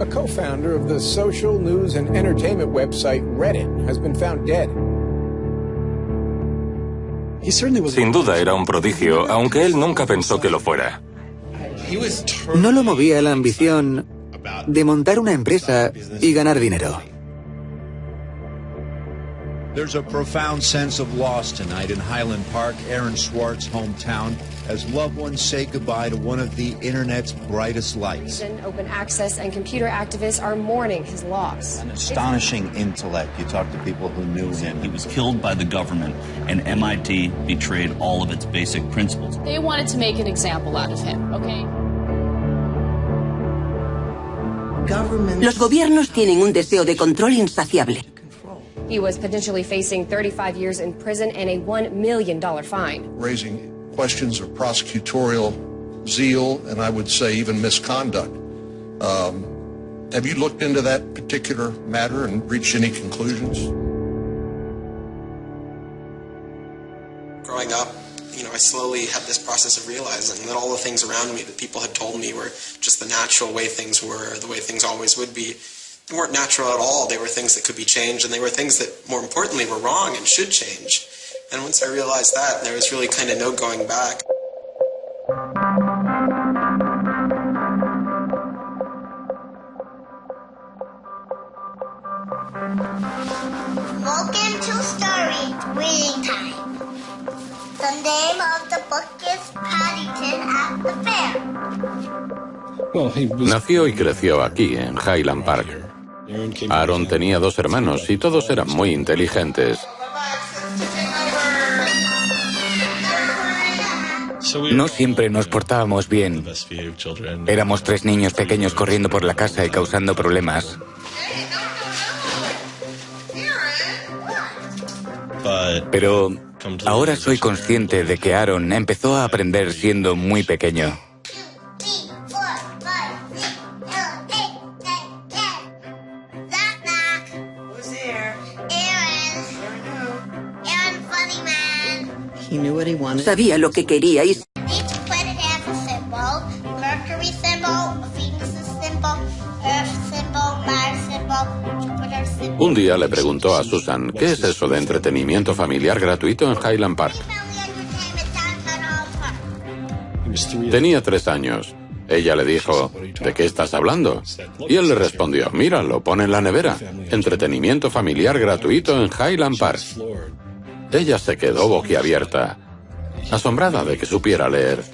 a co-founder of the social news and entertainment website Reddit, has been found dead. Sin duda era un prodigio, aunque él nunca pensó que lo fuera. No lo movía la ambición de montar una empresa y ganar dinero. There's a profound sense of loss tonight in Highland Park, Aaron Swartz's hometown, as loved ones say goodbye to one of the internet's brightest lights. Open access and computer activists are mourning his loss. An astonishing intellect. You talk to people who knew him. He was killed by the government, and MIT betrayed all of its basic principles. They wanted to make an example out of him, okay? Los gobiernos tienen un deseo de control insaciable. He was potentially facing 35 years in prison and a $1 million fine. Raising questions of prosecutorial zeal and I would say even misconduct. Have you looked into that particular matter and reached any conclusions? Growing up, I slowly had this process of realizing that all the things around me that people had told me were just the natural way things were, the way things always would be. They weren't natural at all. They were things that could be changed, and they were things that, more importantly, were wrong and should change. And once I realized that, there was really kind of no going back. Welcome to Story Reading Time. The name of the book is Paddington at the Fair. Nació y creció aquí, en Highland Park. Aaron tenía 2 hermanos y todos eran muy inteligentes. No siempre nos portábamos bien. Éramos 3 niños pequeños corriendo por la casa y causando problemas. Pero ahora soy consciente de que Aaron empezó a aprender siendo muy pequeño. Sabía lo que quería y Un día le preguntó a Susan, ¿qué es eso de entretenimiento familiar gratuito en Highland Park? Tenía 3 años. Ella le dijo, ¿de qué estás hablando? Y él le respondió, mira, lo pone en la nevera. Entretenimiento familiar gratuito en Highland Park. Ella se quedó boquiabierta, asombrada de que supiera leer.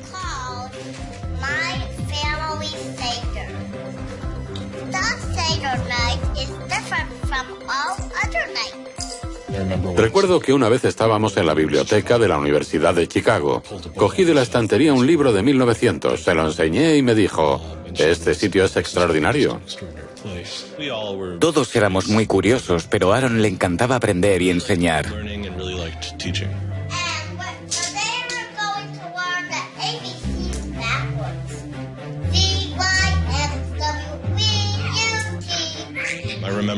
Recuerdo que una vez estábamos en la biblioteca de la Universidad de Chicago. Cogí de la estantería un libro de 1900, se lo enseñé y me dijo, este sitio es extraordinario. Todos éramos muy curiosos, pero a Aaron le encantaba aprender y enseñar.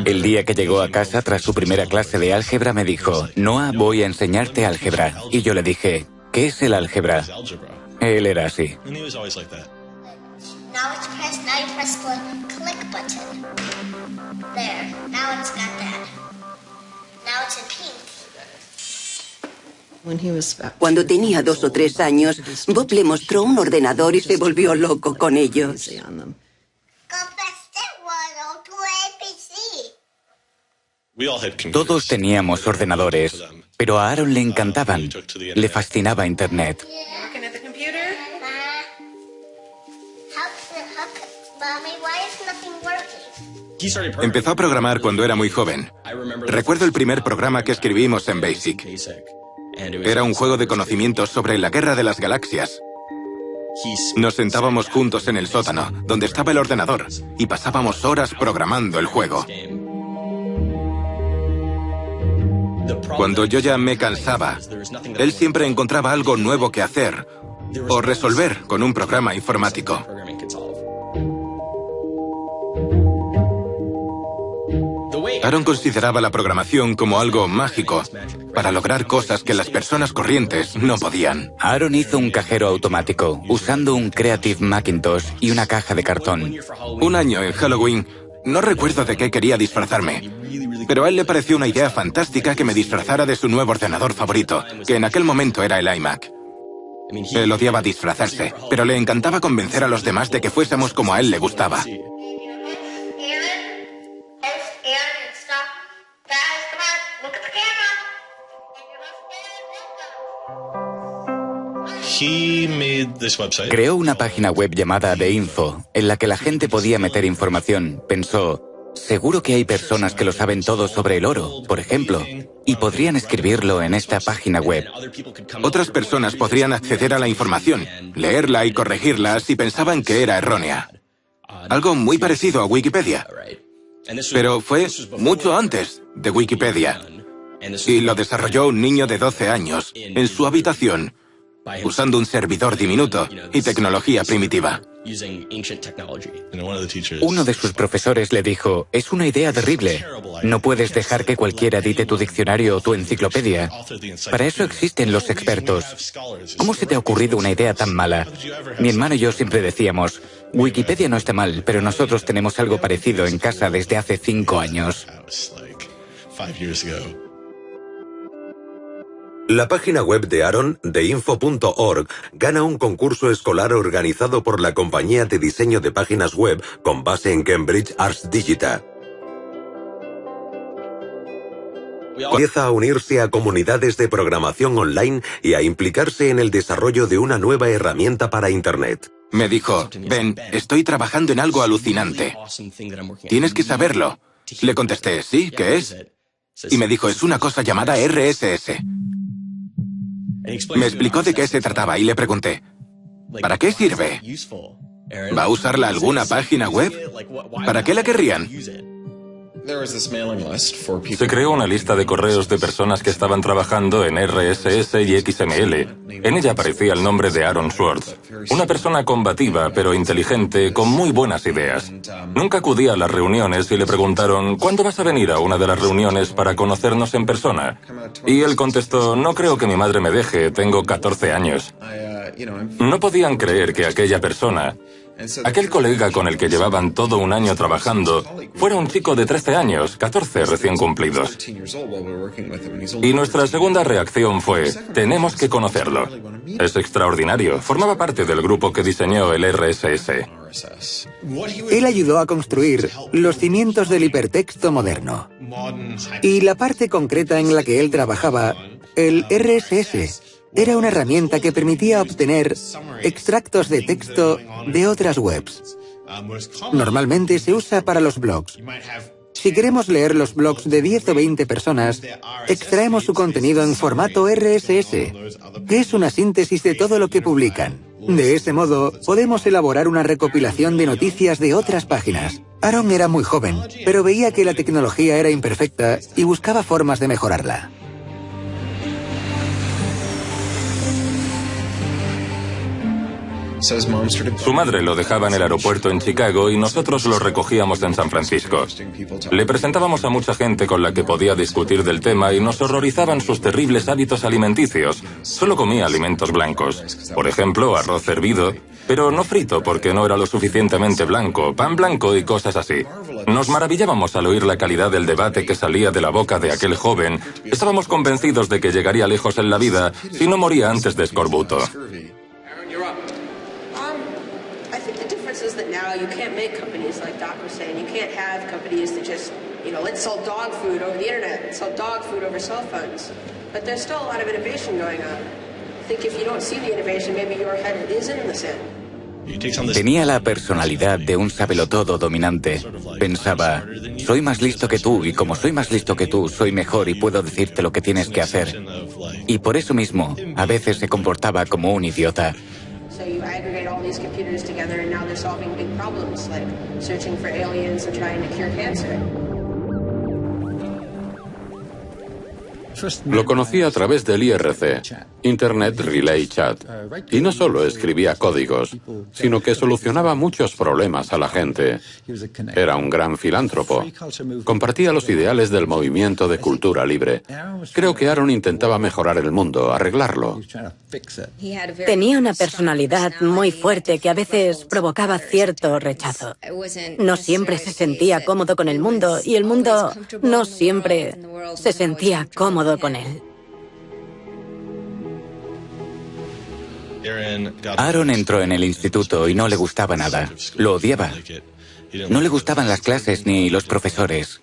El día que llegó a casa tras su primera clase de álgebra me dijo, Noah, voy a enseñarte álgebra. Y yo le dije, ¿qué es el álgebra? Él era así. Cuando tenía 2 o 3 años, Bob le mostró un ordenador y se volvió loco con ello. Todos teníamos ordenadores, pero a Aaron le encantaban. Le fascinaba Internet. Empezó a programar cuando era muy joven. Recuerdo el primer programa que escribimos en BASIC. Era un juego de conocimientos sobre la guerra de las galaxias. Nos sentábamos juntos en el sótano, donde estaba el ordenador, y pasábamos horas programando el juego. Cuando yo ya me cansaba, él siempre encontraba algo nuevo que hacer o resolver con un programa informático. Aaron consideraba la programación como algo mágico para lograr cosas que las personas corrientes no podían. Aaron hizo un cajero automático usando un Creative Macintosh y una caja de cartón. Un año en Halloween No recuerdo de qué quería disfrazarme, pero a él le pareció una idea fantástica que me disfrazara de su nuevo ordenador favorito, que en aquel momento era el iMac. Él odiaba disfrazarse, pero le encantaba convencer a los demás de que fuésemos como a él le gustaba. Creó una página web llamada The Info, en la que la gente podía meter información. Pensó, seguro que hay personas que lo saben todo sobre el oro, por ejemplo, y podrían escribirlo en esta página web. Otras personas podrían acceder a la información, leerla y corregirla si pensaban que era errónea. Algo muy parecido a Wikipedia. Pero fue mucho antes de Wikipedia. Y lo desarrolló un niño de 12 años, en su habitación, usando un servidor diminuto y tecnología primitiva. Uno de sus profesores le dijo, es una idea terrible. No puedes dejar que cualquiera edite tu diccionario o tu enciclopedia. Para eso existen los expertos. ¿Cómo se te ha ocurrido una idea tan mala? Mi hermano y yo siempre decíamos, Wikipedia no está mal, pero nosotros tenemos algo parecido en casa desde hace 5 años. La página web de Aaron, theinfo.org, gana un concurso escolar organizado por la compañía de diseño de páginas web con base en Cambridge Arts Digital. Empieza a unirse a comunidades de programación online y a implicarse en el desarrollo de una nueva herramienta para Internet. Me dijo, Ben, estoy trabajando en algo alucinante. Tienes que saberlo. Le contesté, ¿sí? ¿Qué es? Y me dijo, es una cosa llamada RSS. Me explicó de qué se trataba y le pregunté, ¿para qué sirve? ¿Va a usarla alguna página web? ¿Para qué la querrían? Se creó una lista de correos de personas que estaban trabajando en RSS y XML. En ella aparecía el nombre de Aaron Swartz, una persona combativa pero inteligente con muy buenas ideas. Nunca acudía a las reuniones y le preguntaron, ¿cuándo vas a venir a una de las reuniones para conocernos en persona? Y él contestó, no creo que mi madre me deje, tengo 14 años. No podían creer que aquella persona, aquel colega con el que llevaban todo un año trabajando, fuera un chico de 13 años, 14 recién cumplidos. Y nuestra segunda reacción fue, tenemos que conocerlo. Es extraordinario, formaba parte del grupo que diseñó el RSS. Él ayudó a construir los cimientos del hipertexto moderno. Y la parte concreta en la que él trabajaba, el RSS, era una herramienta que permitía obtener extractos de texto de otras webs. Normalmente se usa para los blogs. Si queremos leer los blogs de 10 o 20 personas, extraemos su contenido en formato RSS, que es una síntesis de todo lo que publican. De ese modo, podemos elaborar una recopilación de noticias de otras páginas. Aaron era muy joven, pero veía que la tecnología era imperfecta y buscaba formas de mejorarla. Su madre lo dejaba en el aeropuerto en Chicago y nosotros lo recogíamos en San Francisco. Le presentábamos a mucha gente con la que podía discutir del tema y nos horrorizaban sus terribles hábitos alimenticios. Solo comía alimentos blancos. Por ejemplo, arroz hervido, pero no frito porque no era lo suficientemente blanco, pan blanco y cosas así. Nos maravillábamos al oír la calidad del debate que salía de la boca de aquel joven. Estábamos convencidos de que llegaría lejos en la vida si no moría antes de escorbuto. That now you can't make companies like Doc was saying. You can't have companies that just, let's sell dog food over the internet, let's sell dog food over cell phones. But there's still a lot of innovation going on. I think if you don't see the innovation, maybe your head isn't in the sand. Tenía la personalidad de un sabelotodo dominante. Pensaba, soy más listo que tú y como soy más listo que tú, soy mejor y puedo decirte lo que tienes que hacer. Y por eso mismo, a veces se comportaba como un idiota. So you aggregate all these computers together and now they're solving big problems like searching for aliens and trying to cure cancer. Lo conocí a través del IRC, Internet Relay Chat, y no solo escribía códigos, sino que solucionaba muchos problemas a la gente. Era un gran filántropo. Compartía los ideales del movimiento de cultura libre. Creo que Aaron intentaba mejorar el mundo, arreglarlo. Tenía una personalidad muy fuerte que a veces provocaba cierto rechazo. No siempre se sentía cómodo con el mundo y el mundo no siempre se sentía cómodo con él. Aaron entró en el instituto y no le gustaba nada. Lo odiaba. No le gustaban las clases ni los profesores.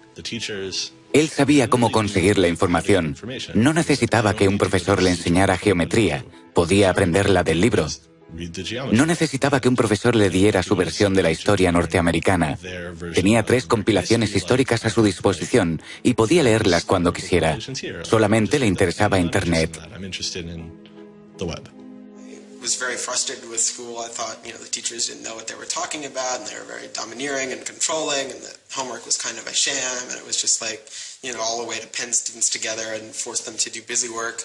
Él sabía cómo conseguir la información. No necesitaba que un profesor le enseñara geometría. Podía aprenderla del libro. No necesitaba que un profesor le diera su versión de la historia norteamericana. Tenía 3 compilaciones históricas a su disposición y podía leerlas cuando quisiera. Solamente le interesaba Internet. Was very frustrated with school. I thought, the teachers didn't know what they were talking about, and they were very domineering and controlling, and the homework was kind of a sham, and it was just like, all a way to pin students together and force them to do busy work.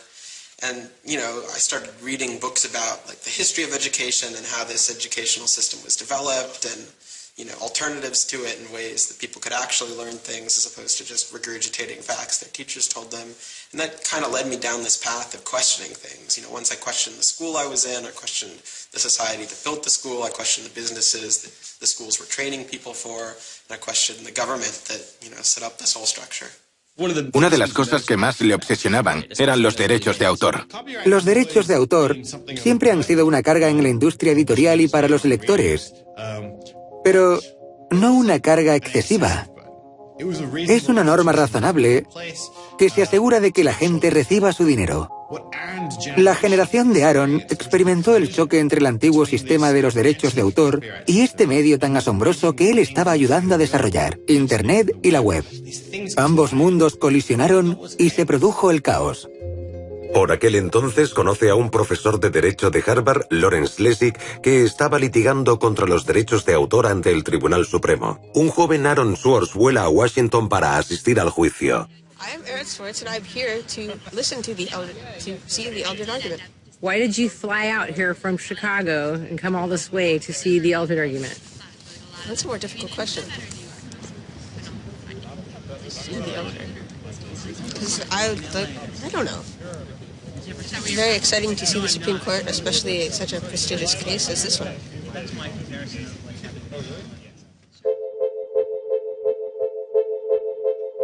And, I started reading books about, the history of education and how this educational system was developed, and, alternatives to it in ways that people could actually learn things as opposed to just regurgitating facts their teachers told them. And that kind of led me down this path of questioning things. Once I questioned the school I was in, I questioned the society that built the school, I questioned the businesses that the schools were training people for, and I questioned the government that, set up this whole structure. Una de las cosas que más le obsesionaban eran los derechos de autor. Los derechos de autor siempre han sido una carga en la industria editorial y para los lectores. Pero no una carga excesiva. Es una norma razonable que se asegura de que la gente reciba su dinero. La generación de Aaron experimentó el choque entre el antiguo sistema de los derechos de autor y este medio tan asombroso que él estaba ayudando a desarrollar, Internet y la web. Ambos mundos colisionaron y se produjo el caos. Por aquel entonces conoce a un profesor de Derecho de Harvard, Lawrence Lessig, que estaba litigando contra los derechos de autor ante el Tribunal Supremo. Un joven Aaron Swartz vuela a Washington para asistir al juicio. I'm Aaron Swartz, and I'm here to listen to see the Eldred argument. Why did you fly out here from Chicago and come all this way to see the Eldred argument? That's a more difficult question. See the Eldred. Because I don't know. It's very exciting to see the Supreme Court, especially such a prestigious case as this one.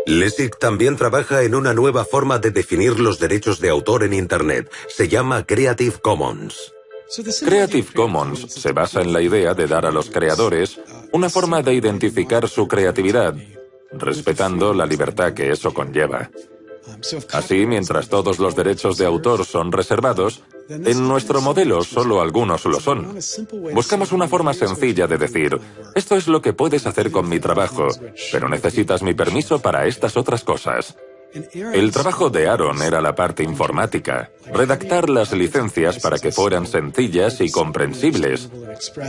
Lessig también trabaja en una nueva forma de definir los derechos de autor en Internet. Se llama Creative Commons. Creative Commons se basa en la idea de dar a los creadores una forma de identificar su creatividad, respetando la libertad que eso conlleva. Así, mientras todos los derechos de autor son reservados, en nuestro modelo solo algunos lo son. Buscamos una forma sencilla de decir, esto es lo que puedes hacer con mi trabajo, pero necesitas mi permiso para estas otras cosas. El trabajo de Aaron era la parte informática, redactar las licencias para que fueran sencillas y comprensibles,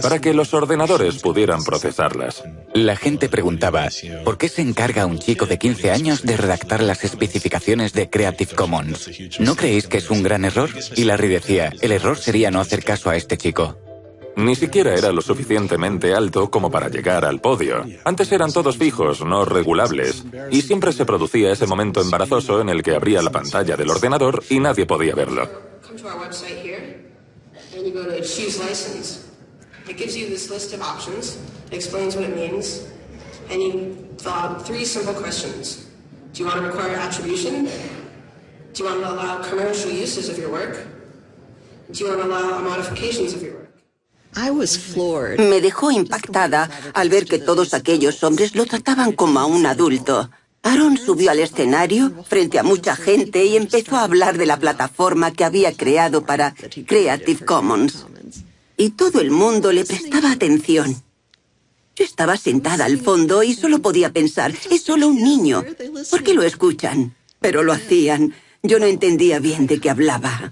para que los ordenadores pudieran procesarlas. La gente preguntaba, ¿por qué se encarga un chico de 15 años de redactar las especificaciones de Creative Commons? ¿No creéis que es un gran error? Y Larry decía, el error sería no hacer caso a este chico. Ni siquiera era lo suficientemente alto como para llegar al podio. Antes eran todos fijos, no regulables, y siempre se producía ese momento embarazoso en el que abría la pantalla del ordenador y nadie podía verlo. Come to our website here, and you go to choose license. It gives you this list of options, it explains what it means, and you fill out 3 simple questions. Do you want to require attribution? Do you want to allow commercial uses of your work? Do you want to allow modifications of your work? Me dejó impactada al ver que todos aquellos hombres lo trataban como a un adulto. Aaron subió al escenario frente a mucha gente y empezó a hablar de la plataforma que había creado para Creative Commons. Y todo el mundo le prestaba atención. Yo estaba sentada al fondo y solo podía pensar, es solo un niño. ¿Por qué lo escuchan? Pero lo hacían. Yo no entendía bien de qué hablaba.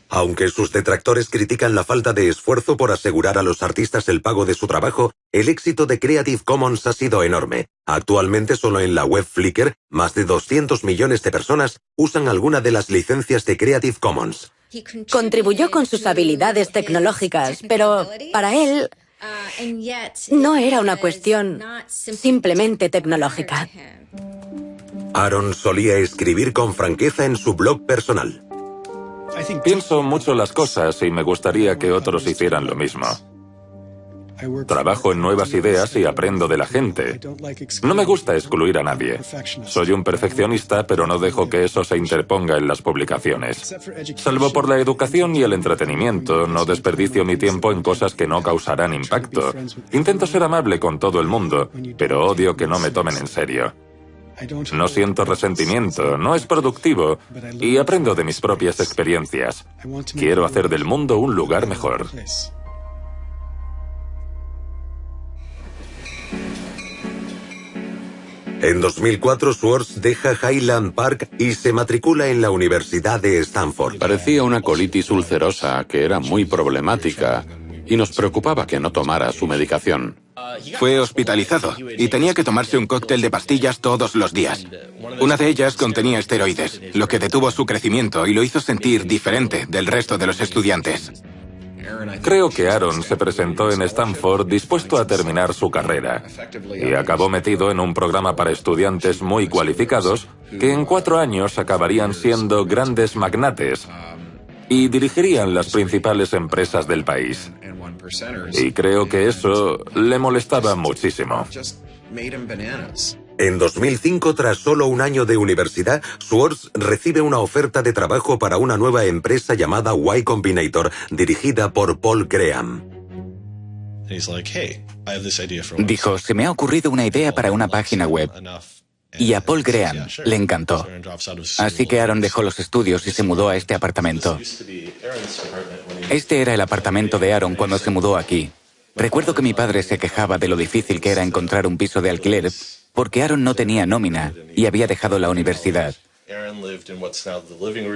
Aunque sus detractores critican la falta de esfuerzo por asegurar a los artistas el pago de su trabajo, el éxito de Creative Commons ha sido enorme. Actualmente solo en la web Flickr, más de 200 millones de personas usan alguna de las licencias de Creative Commons. Contribuyó con sus habilidades tecnológicas, pero para él no era una cuestión simplemente tecnológica. Aaron solía escribir con franqueza en su blog personal. Pienso mucho las cosas y me gustaría que otros hicieran lo mismo. Trabajo en nuevas ideas y aprendo de la gente. No me gusta excluir a nadie. Soy un perfeccionista, pero no dejo que eso se interponga en las publicaciones. Salvo por la educación y el entretenimiento, no desperdicio mi tiempo en cosas que no causarán impacto. Intento ser amable con todo el mundo, pero odio que no me tomen en serio. No siento resentimiento, no es productivo, y aprendo de mis propias experiencias. Quiero hacer del mundo un lugar mejor. En 2004, Schwartz deja Highland Park y se matricula en la Universidad de Stanford. Parecía una colitis ulcerosa que era muy problemática y nos preocupaba que no tomara su medicación. Fue hospitalizado y tenía que tomarse un cóctel de pastillas todos los días. Una de ellas contenía esteroides, lo que detuvo su crecimiento y lo hizo sentir diferente del resto de los estudiantes. Creo que Aaron se presentó en Stanford dispuesto a terminar su carrera y acabó metido en un programa para estudiantes muy cualificados que en 4 años acabarían siendo grandes magnates y dirigirían las principales empresas del país. Y creo que eso le molestaba muchísimo. En 2005, tras solo un año de universidad, Schwartz recibe una oferta de trabajo para una nueva empresa llamada Y Combinator, dirigida por Paul Graham. Dijo, se me ha ocurrido una idea para una página web. Y a Paul Graham le encantó. Así que Aaron dejó los estudios y se mudó a este apartamento. Este era el apartamento de Aaron cuando se mudó aquí. Recuerdo que mi padre se quejaba de lo difícil que era encontrar un piso de alquiler porque Aaron no tenía nómina y había dejado la universidad.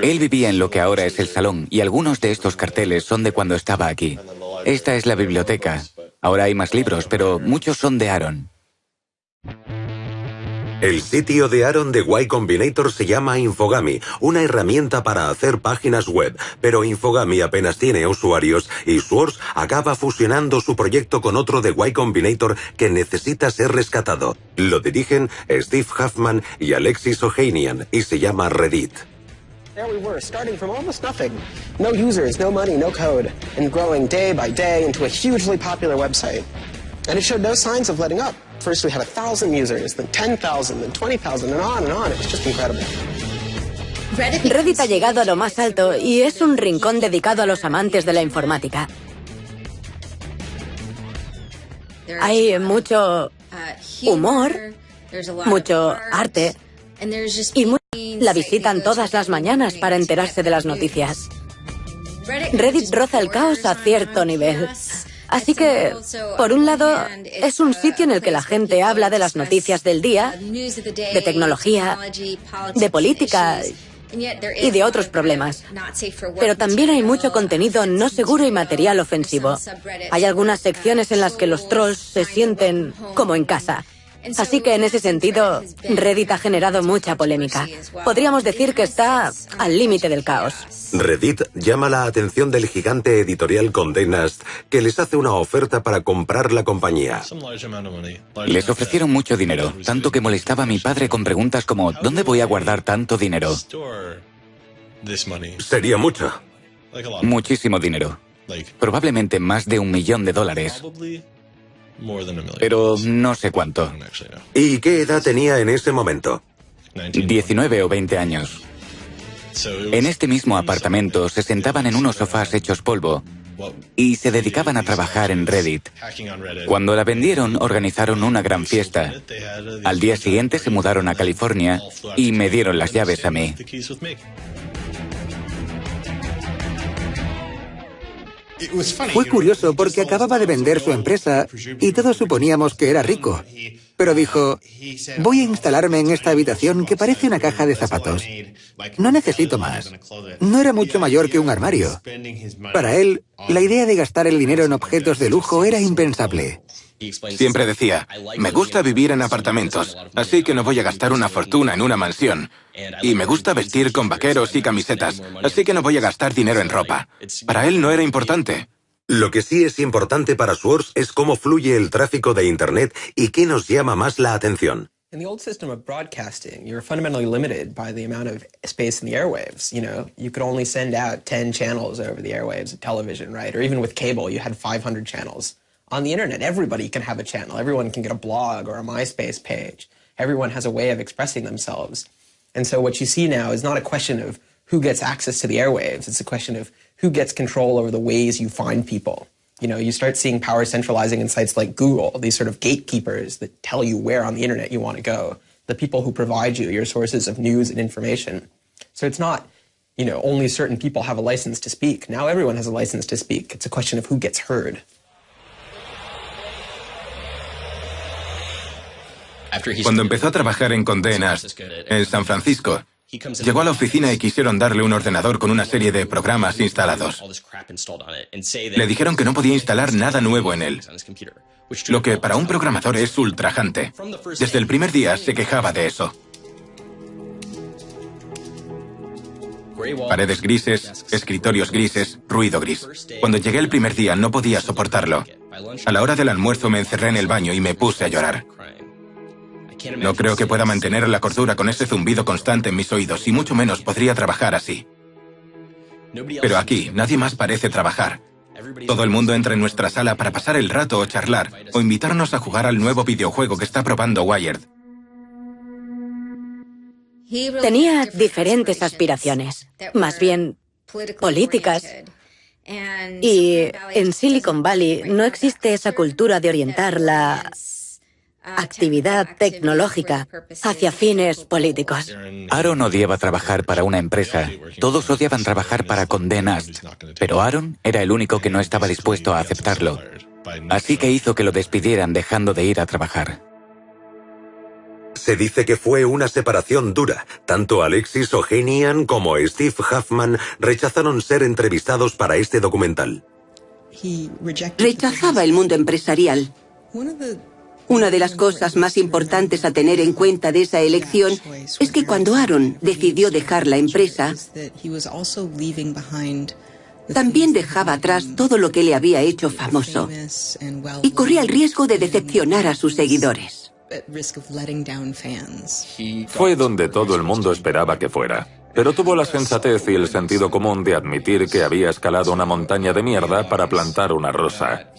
Él vivía en lo que ahora es el salón y algunos de estos carteles son de cuando estaba aquí. Esta es la biblioteca. Ahora hay más libros, pero muchos son de Aaron. El sitio de Aaron de Y Combinator se llama Infogamy, una herramienta para hacer páginas web, pero Infogamy apenas tiene usuarios y Schwartz acaba fusionando su proyecto con otro de Y Combinator que necesita ser rescatado. Lo dirigen Steve Huffman y Alexis Ohanian y se llama Reddit. There we were, starting from almost nothing. No users, no money, no code, and growing day by day into a hugely popular website. And it showed no signs of letting up. First we had 1,000 users, then 10,000, then 20,000, and on and on. It was just incredible. Reddit ha llegado a lo más alto y es un rincón dedicado a los amantes de la informática. Hay mucho humor, mucho arte y la visitan todas las mañanas para enterarse de las noticias. Reddit roza el caos a cierto nivel. Así que, por un lado, es un sitio en el que la gente habla de las noticias del día, de tecnología, de política y de otros problemas. Pero también hay mucho contenido no seguro y material ofensivo. Hay algunas secciones en las que los trolls se sienten como en casa. Así que en ese sentido, Reddit ha generado mucha polémica. Podríamos decir que está al límite del caos. Reddit llama la atención del gigante editorial Condé Nast, que les hace una oferta para comprar la compañía. Les ofrecieron mucho dinero, tanto que molestaba a mi padre con preguntas como ¿dónde voy a guardar tanto dinero? Sería mucho. Muchísimo dinero. Probablemente más de $1 millón. Pero no sé cuánto. ¿Y qué edad tenía en ese momento? 19 o 20 años. En este mismo apartamento se sentaban en unos sofás hechos polvo y se dedicaban a trabajar en Reddit. Cuando la vendieron, organizaron una gran fiesta. Al día siguiente se mudaron a California y me dieron las llaves a mí. Fue curioso porque acababa de vender su empresa y todos suponíamos que era rico. pero dijo, voy a instalarme en esta habitación que parece una caja de zapatos. No necesito más. No era mucho mayor que un armario. Para él, la idea de gastar el dinero en objetos de lujo era impensable. Siempre decía, me gusta vivir en apartamentos, así que no voy a gastar una fortuna en una mansión. Y me gusta vestir con vaqueros y camisetas, así que no voy a gastar dinero en ropa. Para él no era importante. Lo que sí es importante para Schwartz es cómo fluye el tráfico de Internet y qué nos llama más la atención. In the old system of broadcasting, you're fundamentally limited by the amount of space in the airwaves. You know, you could only send out 10 channels over the airwaves of television, right? Or even with cable, you had 500 channels. On the internet, everybody can have a channel. Everyone can get a blog or a MySpace page. Everyone has a way of expressing themselves. And so what you see now is not a question of who gets access to the airwaves. It's a question of who gets control over the ways you find people. You know, you start seeing power centralizing in sites like Google, these sort of gatekeepers that tell you where on the internet you want to go, the people who provide you your sources of news and information. So it's not, you know, only certain people have a license to speak. Now everyone has a license to speak. It's a question of who gets heard. Cuando empezó a trabajar en Condé Nast, en San Francisco, llegó a la oficina y quisieron darle un ordenador con una serie de programas instalados. Le dijeron que no podía instalar nada nuevo en él, lo que para un programador es ultrajante. Desde el primer día se quejaba de eso. Paredes grises, escritorios grises, ruido gris. Cuando llegué el primer día no podía soportarlo. A la hora del almuerzo me encerré en el baño y me puse a llorar. No creo que pueda mantener la cordura con ese zumbido constante en mis oídos y mucho menos podría trabajar así. Pero aquí nadie más parece trabajar. Todo el mundo entra en nuestra sala para pasar el rato o charlar o invitarnos a jugar al nuevo videojuego que está probando Wired. Tenía diferentes aspiraciones, más bien políticas. Y en Silicon Valley no existe esa cultura de orientar la actividad tecnológica hacia fines políticos. Aaron odiaba trabajar para una empresa. Todos odiaban trabajar para Condé Nast. Pero Aaron era el único que no estaba dispuesto a aceptarlo. Así que hizo que lo despidieran dejando de ir a trabajar. Se dice que fue una separación dura. Tanto Alexis Ohanian como Steve Huffman rechazaron ser entrevistados para este documental. Rechazaba el mundo empresarial. Una de las cosas más importantes a tener en cuenta de esa elección es que cuando Aaron decidió dejar la empresa, también dejaba atrás todo lo que le había hecho famoso y corría el riesgo de decepcionar a sus seguidores. Fue donde todo el mundo esperaba que fuera. Pero tuvo la sensatez y el sentido común de admitir que había escalado una montaña de mierda para plantar una rosa.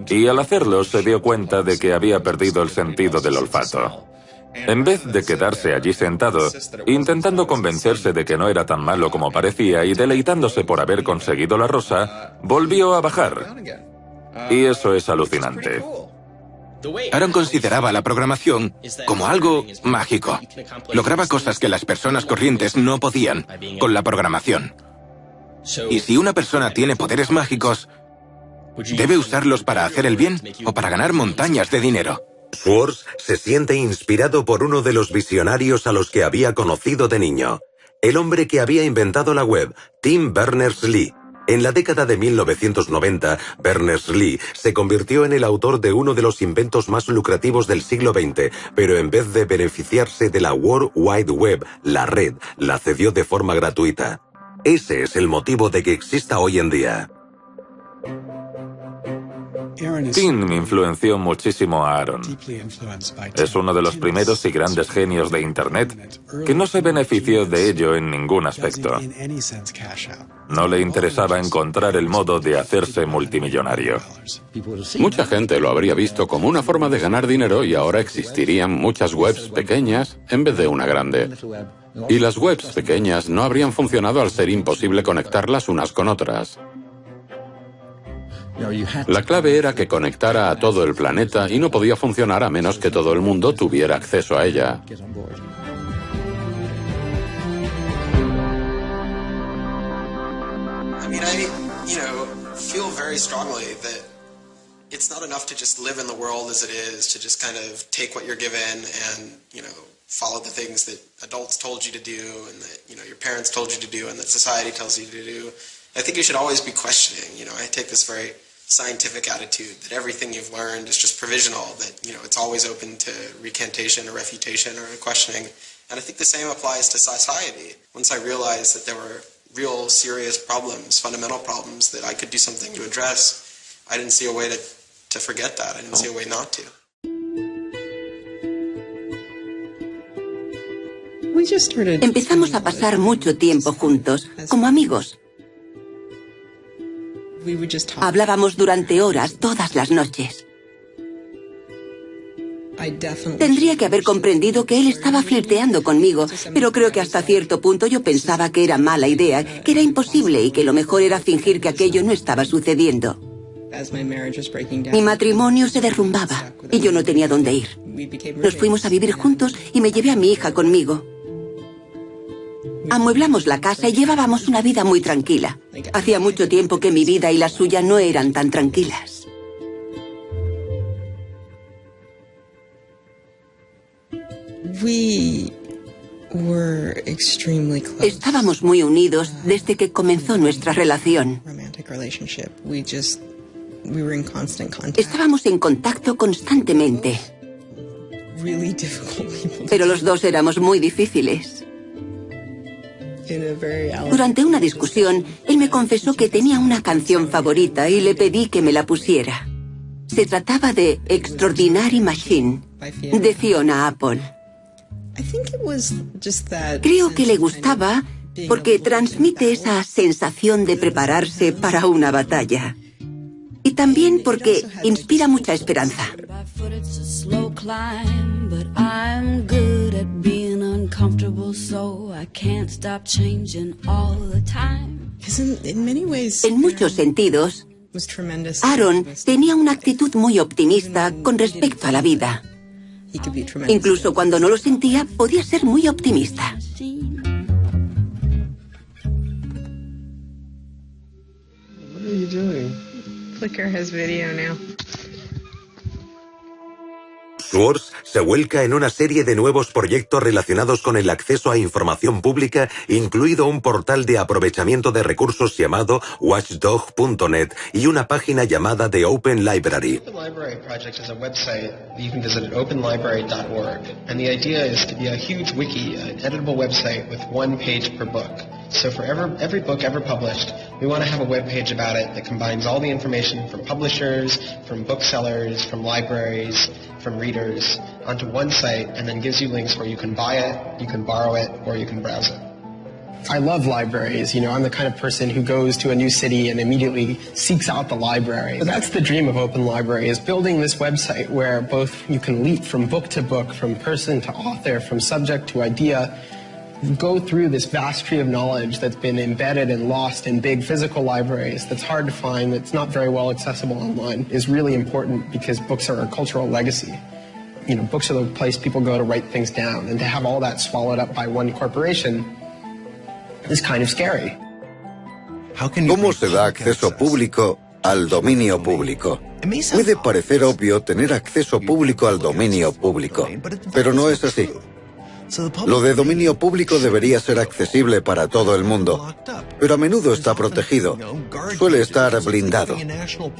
Y al hacerlo se dio cuenta de que había perdido el sentido del olfato. En vez de quedarse allí sentado, intentando convencerse de que no era tan malo como parecía y deleitándose por haber conseguido la rosa, volvió a bajar. Y eso es alucinante. Aaron consideraba la programación como algo mágico. Lograba cosas que las personas corrientes no podían con la programación. Y si una persona tiene poderes mágicos, debe usarlos para hacer el bien o para ganar montañas de dinero. Schwartz se siente inspirado por uno de los visionarios a los que había conocido de niño. El hombre que había inventado la web, Tim Berners-Lee. En la década de 1990, Berners-Lee se convirtió en el autor de uno de los inventos más lucrativos del siglo XX, pero en vez de beneficiarse de la World Wide Web, la red, la cedió de forma gratuita. Ese es el motivo de que exista hoy en día. Tim influenció muchísimo a Aaron. Es uno de los primeros y grandes genios de Internet que no se benefició de ello en ningún aspecto. No le interesaba encontrar el modo de hacerse multimillonario. Mucha gente lo habría visto como una forma de ganar dinero y ahora existirían muchas webs pequeñas en vez de una grande. Y las webs pequeñas no habrían funcionado al ser imposible conectarlas unas con otras. La clave era que conectara a todo el planeta y no podía funcionar a menos que todo el mundo tuviera acceso a ella. I mean, I feel very strongly that it's not enough to just live in the world as it is, to just kind of take what you're given and, follow the things that adults told you to do and that, your parents told you to do and that society tells you to do. I think you should always be questioning. I take this very scientific attitude that everything you've learned is just provisional, that, it's always open to recantation or refutation or questioning. And I think the same applies to society. Once I realized that there were real serious problems, fundamental problems that I could do something to address, I didn't see a way to forget that. I didn't see a way not to. Empezamos a pasar mucho tiempo juntos, como amigos. Hablábamos durante horas, todas las noches. Tendría que haber comprendido que él estaba flirteando conmigo, pero creo que hasta cierto punto yo pensaba que era mala idea, que era imposible y que lo mejor era fingir que aquello no estaba sucediendo. Mi matrimonio se derrumbaba y yo no tenía dónde ir. Nos fuimos a vivir juntos y me llevé a mi hija conmigo. Amueblamos la casa y llevábamos una vida muy tranquila. Hacía mucho tiempo que mi vida y la suya no eran tan tranquilas. Estábamos muy unidos desde que comenzó nuestra relación. Estábamos en contacto constantemente. Pero los dos éramos muy difíciles. Durante una discusión, él me confesó que tenía una canción favorita y le pedí que me la pusiera. Se trataba de Extraordinary Machine, de Fiona Apple. Creo que le gustaba porque transmite esa sensación de prepararse para una batalla. Y también porque inspira mucha esperanza. En muchos sentidos, Aaron tenía una actitud muy optimista con respecto a la vida. Incluso cuando no lo sentía, podía ser muy optimista. What are you doing? Flickr has video now. Schwartz se vuelca en una serie de nuevos proyectos relacionados con el acceso a información pública, incluido un portal de aprovechamiento de recursos llamado watchdog.net y una página llamada The Open Library. The Library Project is a website that you can visit at openlibrary.org, and the idea is to be a huge wiki, an editable website with one page per book. So for every book ever published, we want to have a web page about it that combines all the information from publishers, from booksellers, from libraries, from readers onto one site, and then gives you links where you can buy it, you can borrow it, or you can browse it. I love libraries. I'm the kind of person who goes to a new city and immediately seeks out the library. That's the dream of Open Library, is building this website where both you can leap from book to book, from person to author, from subject to idea, go through this vast tree of knowledge that's been embedded and lost in big physical libraries, that's hard to find, that's not very well accessible online, is really important because books are a cultural legacy. Books are the place people go to write things down, and to have all that swallowed up by one corporation is kind of scary. ¿Cómo se da acceso público al dominio público? Puede parecer obvio tener acceso público al dominio público, pero no es así. Lo de dominio público debería ser accesible para todo el mundo, pero a menudo está protegido. Suele estar blindado.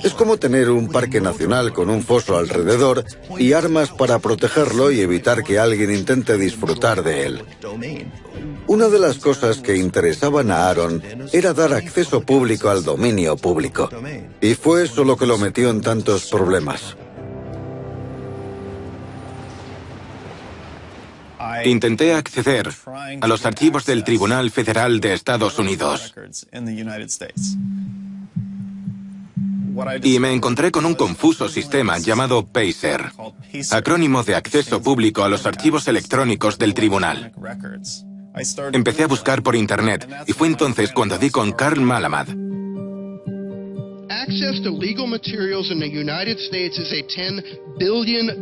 Es como tener un parque nacional con un foso alrededor y armas para protegerlo y evitar que alguien intente disfrutar de él. Una de las cosas que interesaban a Aaron era dar acceso público al dominio público. Y fue eso lo que lo metió en tantos problemas. Intenté acceder a los archivos del Tribunal Federal de Estados Unidos. Y me encontré con un confuso sistema llamado PACER, acrónimo de acceso público a los archivos electrónicos del tribunal. Empecé a buscar por internet y fue entonces cuando di con Carl Malamud. Access to legal materials in the United States is a $10 billion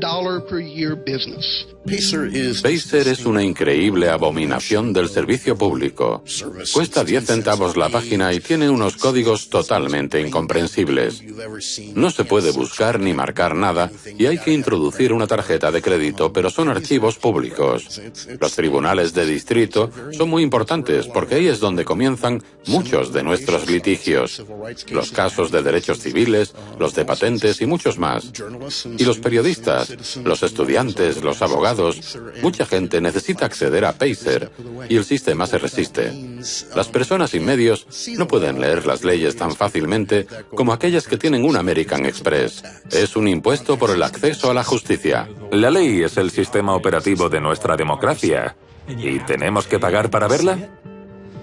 per year business. Pacer es una increíble abominación del servicio público. Cuesta 10 centavos la página y tiene unos códigos totalmente incomprensibles. No se puede buscar ni marcar nada y hay que introducir una tarjeta de crédito, pero son archivos públicos. Los tribunales de distrito son muy importantes porque ahí es donde comienzan muchos de nuestros litigios. Los casos de derechos civiles, los de patentes y muchos más. Y los periodistas, los estudiantes, los abogados, mucha gente necesita acceder a Pacer y el sistema se resiste. Las personas sin medios no pueden leer las leyes tan fácilmente como aquellas que tienen un American Express. Es un impuesto por el acceso a la justicia. La ley es el sistema operativo de nuestra democracia. ¿Y tenemos que pagar para verla?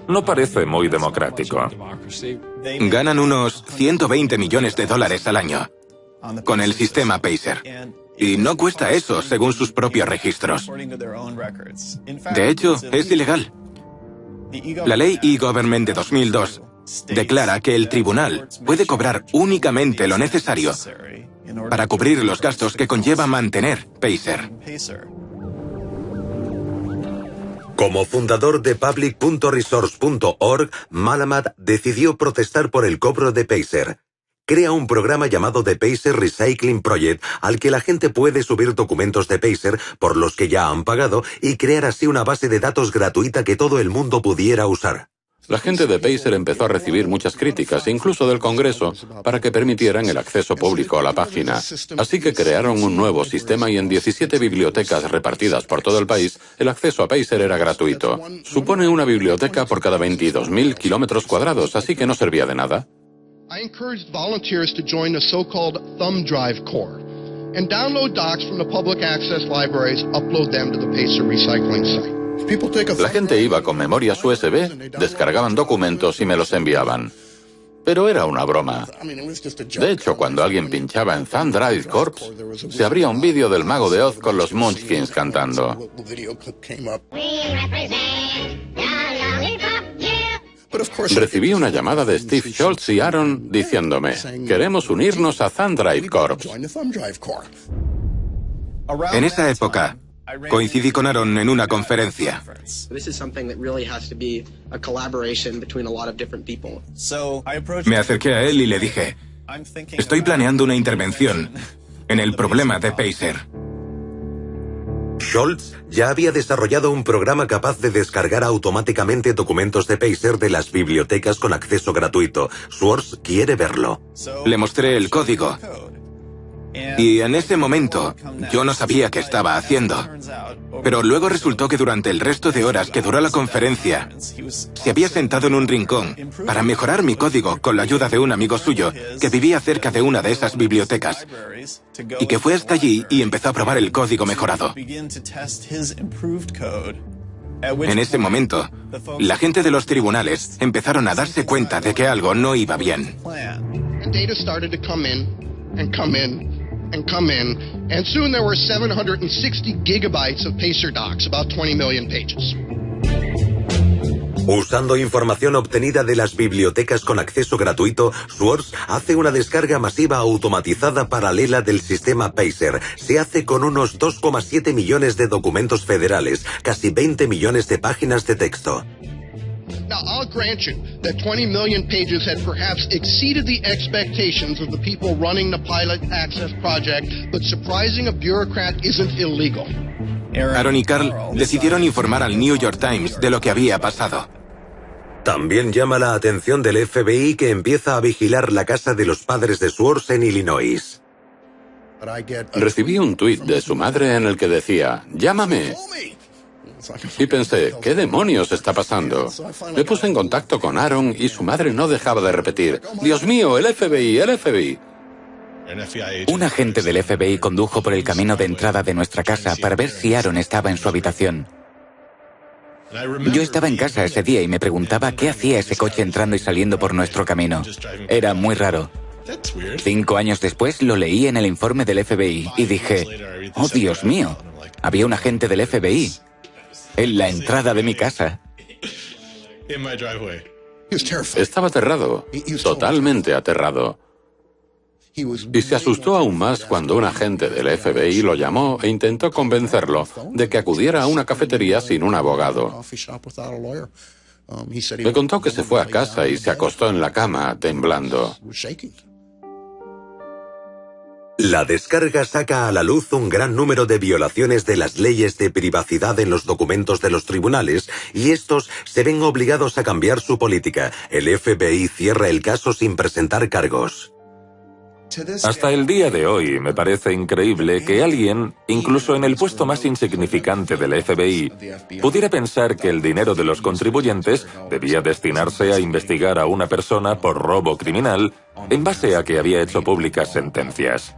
No parece muy democrático. Ganan unos $120 millones al año con el sistema Pacer. Y no cuesta eso, según sus propios registros. De hecho, es ilegal. La ley e-Government de 2002 declara que el tribunal puede cobrar únicamente lo necesario para cubrir los gastos que conlleva mantener Pacer. Como fundador de public.resource.org, Malamud decidió protestar por el cobro de Pacer. Crea un programa llamado The Pacer Recycling Project, al que la gente puede subir documentos de Pacer por los que ya han pagado y crear así una base de datos gratuita que todo el mundo pudiera usar. La gente de Pacer empezó a recibir muchas críticas, incluso del Congreso, para que permitieran el acceso público a la página. Así que crearon un nuevo sistema y en 17 bibliotecas repartidas por todo el país, el acceso a Pacer era gratuito. Supone una biblioteca por cada 22.000 kilómetros cuadrados, así que no servía de nada. I encouraged volunteers to join the so-called Thumb Drive Corps and download docs from the public access libraries, upload them to the Pacer recycling site. La gente iba con memorias USB, descargaban documentos y me los enviaban. Pero era una broma. De hecho, cuando alguien pinchaba en Thumb Drive Corps, se abría un vídeo del Mago de Oz con los Munchkins cantando. Recibí una llamada de Steve Schultz y Aaron diciéndome: queremos unirnos a Thumb Drive Corps. En esa época, coincidí con Aaron en una conferencia. Me acerqué a él y le dije: estoy planeando una intervención en el problema de Pacer. Schultz ya había desarrollado un programa capaz de descargar automáticamente documentos de Pacer de las bibliotecas con acceso gratuito. Schwartz quiere verlo. Le mostré el código. Y en ese momento, yo no sabía qué estaba haciendo. Pero luego resultó que durante el resto de horas que duró la conferencia, se había sentado en un rincón para mejorar mi código con la ayuda de un amigo suyo que vivía cerca de una de esas bibliotecas y que fue hasta allí y empezó a probar el código mejorado. En ese momento, la gente de los tribunales empezaron a darse cuenta de que algo no iba bien. And come in, and soon there were 760 gigabytes of Pacer docs, about 20 million pages. Usando información obtenida de las bibliotecas con acceso gratuito, Schwartz hace una descarga masiva automatizada paralela del sistema Pacer. Se hace con unos 2,7 millones de documentos federales, casi 20 millones de páginas de texto. Now, I'll grant you that 20 million pages had perhaps exceeded the expectations of the people running the Pilot Access Project, but surprising a bureaucrat isn't illegal. Aaron y Carl decidieron informar al New York Times de lo que había pasado. También llama la atención del FBI, que empieza a vigilar la casa de los padres de Schwartz en Illinois. Recibí un tuit de su madre en el que decía: «Llámame». Y pensé, ¿qué demonios está pasando? Me puse en contacto con Aaron y su madre no dejaba de repetir: «Dios mío, el FBI, el FBI». Un agente del FBI condujo por el camino de entrada de nuestra casa para ver si Aaron estaba en su habitación. Yo estaba en casa ese día y me preguntaba qué hacía ese coche entrando y saliendo por nuestro camino. Era muy raro. 5 años después lo leí en el informe del FBI y dije: «Oh, Dios mío, había un agente del FBI en la entrada de mi casa». Estaba aterrado, totalmente aterrado. Y se asustó aún más cuando un agente del FBI lo llamó e intentó convencerlo de que acudiera a una cafetería sin un abogado. Me contó que se fue a casa y se acostó en la cama, temblando. La descarga saca a la luz un gran número de violaciones de las leyes de privacidad en los documentos de los tribunales, y estos se ven obligados a cambiar su política. El FBI cierra el caso sin presentar cargos. Hasta el día de hoy me parece increíble que alguien, incluso en el puesto más insignificante del FBI, pudiera pensar que el dinero de los contribuyentes debía destinarse a investigar a una persona por robo criminal en base a que había hecho públicas sentencias.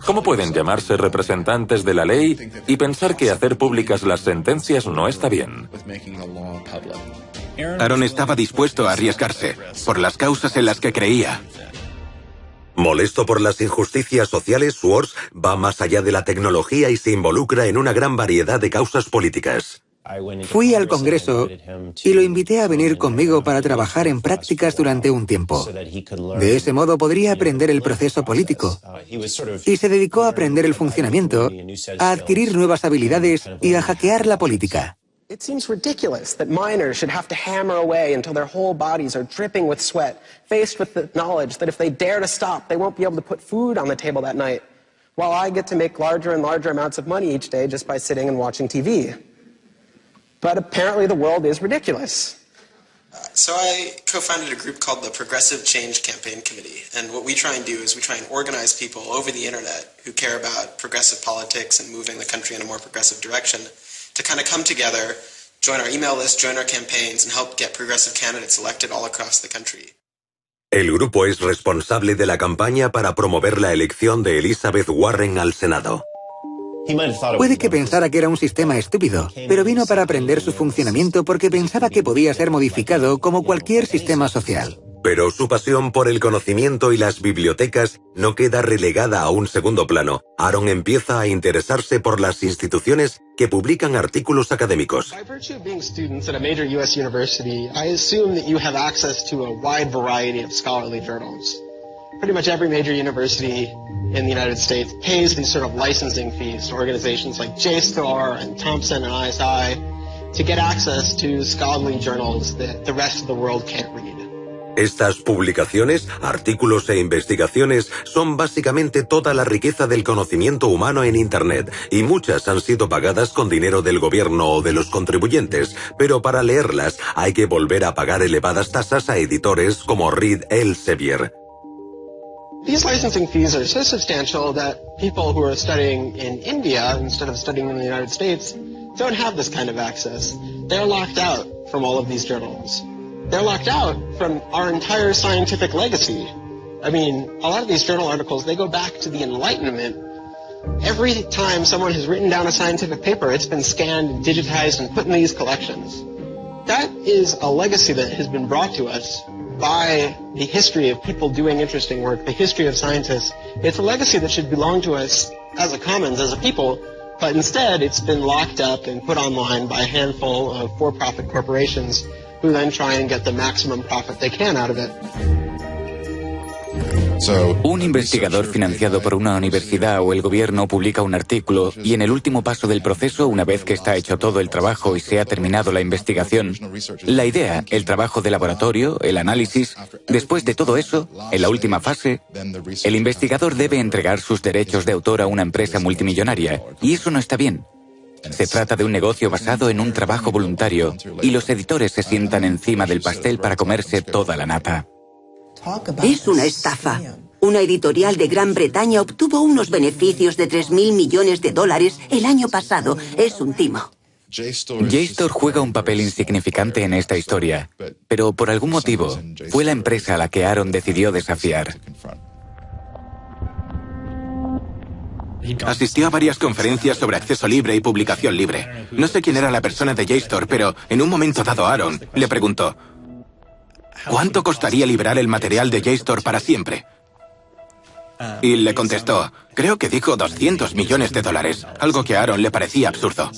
¿Cómo pueden llamarse representantes de la ley y pensar que hacer públicas las sentencias no está bien? Aaron estaba dispuesto a arriesgarse por las causas en las que creía. Molesto por las injusticias sociales, Swartz va más allá de la tecnología y se involucra en una gran variedad de causas políticas. Fui al Congreso y lo invité a venir conmigo para trabajar en prácticas durante un tiempo. De ese modo podría aprender el proceso político. Y se dedicó a aprender el funcionamiento, a adquirir nuevas habilidades y a hackear la política. It seems ridiculous that miners should have to hammer away until their whole bodies are dripping with sweat, faced with the knowledge that if they dare to stop, they won't be able to put food on the table that night, while I get to make larger and larger amounts of money each day just by sitting and watching TV. But apparently the world is ridiculous. So I co-founded a group called the Progressive Change Campaign Committee, and what we try and do is we try and organize people over the internet who care about progressive politics and moving the country in a more progressive direction to kind of come together, join our email list, join our campaigns, and help get progressive candidates elected all across the country. El grupo es responsable de la campaña para promover la elección de Elizabeth Warren al Senado. Puede que pensara que era un sistema estúpido, pero vino para aprender su funcionamiento porque pensaba que podía ser modificado como cualquier sistema social. Pero su pasión por el conocimiento y las bibliotecas no queda relegada a un segundo plano. Aaron empieza a interesarse por las instituciones que publican artículos académicos. By virtue of being students at a major U.S. university, I assume that you have access to a wide variety of scholarly journals. Pretty much every major university in the United States pays these sort of licensing fees to organizations like JSTOR and Thomson and ISI to get access to scholarly journals that the rest of the world can't read. Estas publicaciones, artículos e investigaciones son básicamente toda la riqueza del conocimiento humano en Internet, y muchas han sido pagadas con dinero del gobierno o de los contribuyentes, pero para leerlas hay que volver a pagar elevadas tasas a editores como Reed Elsevier. These licensing fees are so substantial that people who are studying in India instead of studying in the United States don't have this kind of access. They're locked out from all of these journals. They're locked out from our entire scientific legacy. I mean, a lot of these journal articles, they go back to the Enlightenment. Every time someone has written down a scientific paper, it's been scanned and digitized and put in these collections. That is a legacy that has been brought to us by the history of people doing interesting work, the history of scientists. It's a legacy that should belong to us as a commons, as a people, but instead it's been locked up and put online by a handful of for-profit corporations who then try and get the maximum profit they can out of it. Un investigador financiado por una universidad o el gobierno publica un artículo y en el último paso del proceso, una vez que está hecho todo el trabajo y se ha terminado la investigación, la idea, el trabajo de laboratorio, el análisis, después de todo eso, en la última fase, el investigador debe entregar sus derechos de autor a una empresa multimillonaria, y eso no está bien. Se trata de un negocio basado en un trabajo voluntario y los editores se sientan encima del pastel para comerse toda la nata. Es una estafa. Una editorial de Gran Bretaña obtuvo unos beneficios de $3.000 millones el año pasado. Es un timo. JSTOR juega un papel insignificante en esta historia, pero por algún motivo fue la empresa a la que Aaron decidió desafiar. Asistió a varias conferencias sobre acceso libre y publicación libre. No sé quién era la persona de JSTOR, pero en un momento dado Aaron le preguntó: ¿cuánto costaría liberar el material de JSTOR para siempre? Y le contestó, creo que dijo $200 millones, algo que a Aaron le parecía absurdo.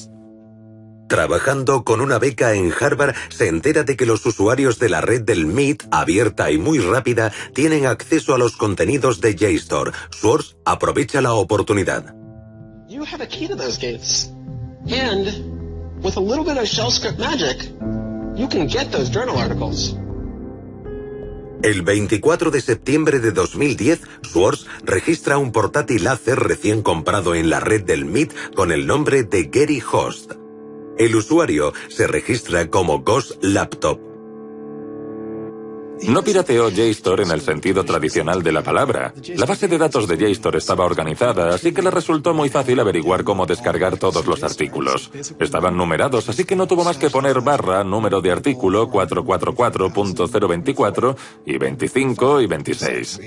Trabajando con una beca en Harvard, se entera de que los usuarios de la red del MIT, abierta y muy rápida, tienen acceso a los contenidos de JSTOR. Schwartz aprovecha la oportunidad. You have a key to those gates. And with a little bit of shell script magic, you can get those journal articles. El 24 de septiembre de 2010, Schwartz registra un portátil láser recién comprado en la red del MIT con el nombre de Gary Host. El usuario se registra como Ghost Laptop. No pirateó JSTOR en el sentido tradicional de la palabra. La base de datos de JSTOR estaba organizada, así que le resultó muy fácil averiguar cómo descargar todos los artículos. Estaban numerados, así que no tuvo más que poner barra, número de artículo 444.024 y 25 y 26.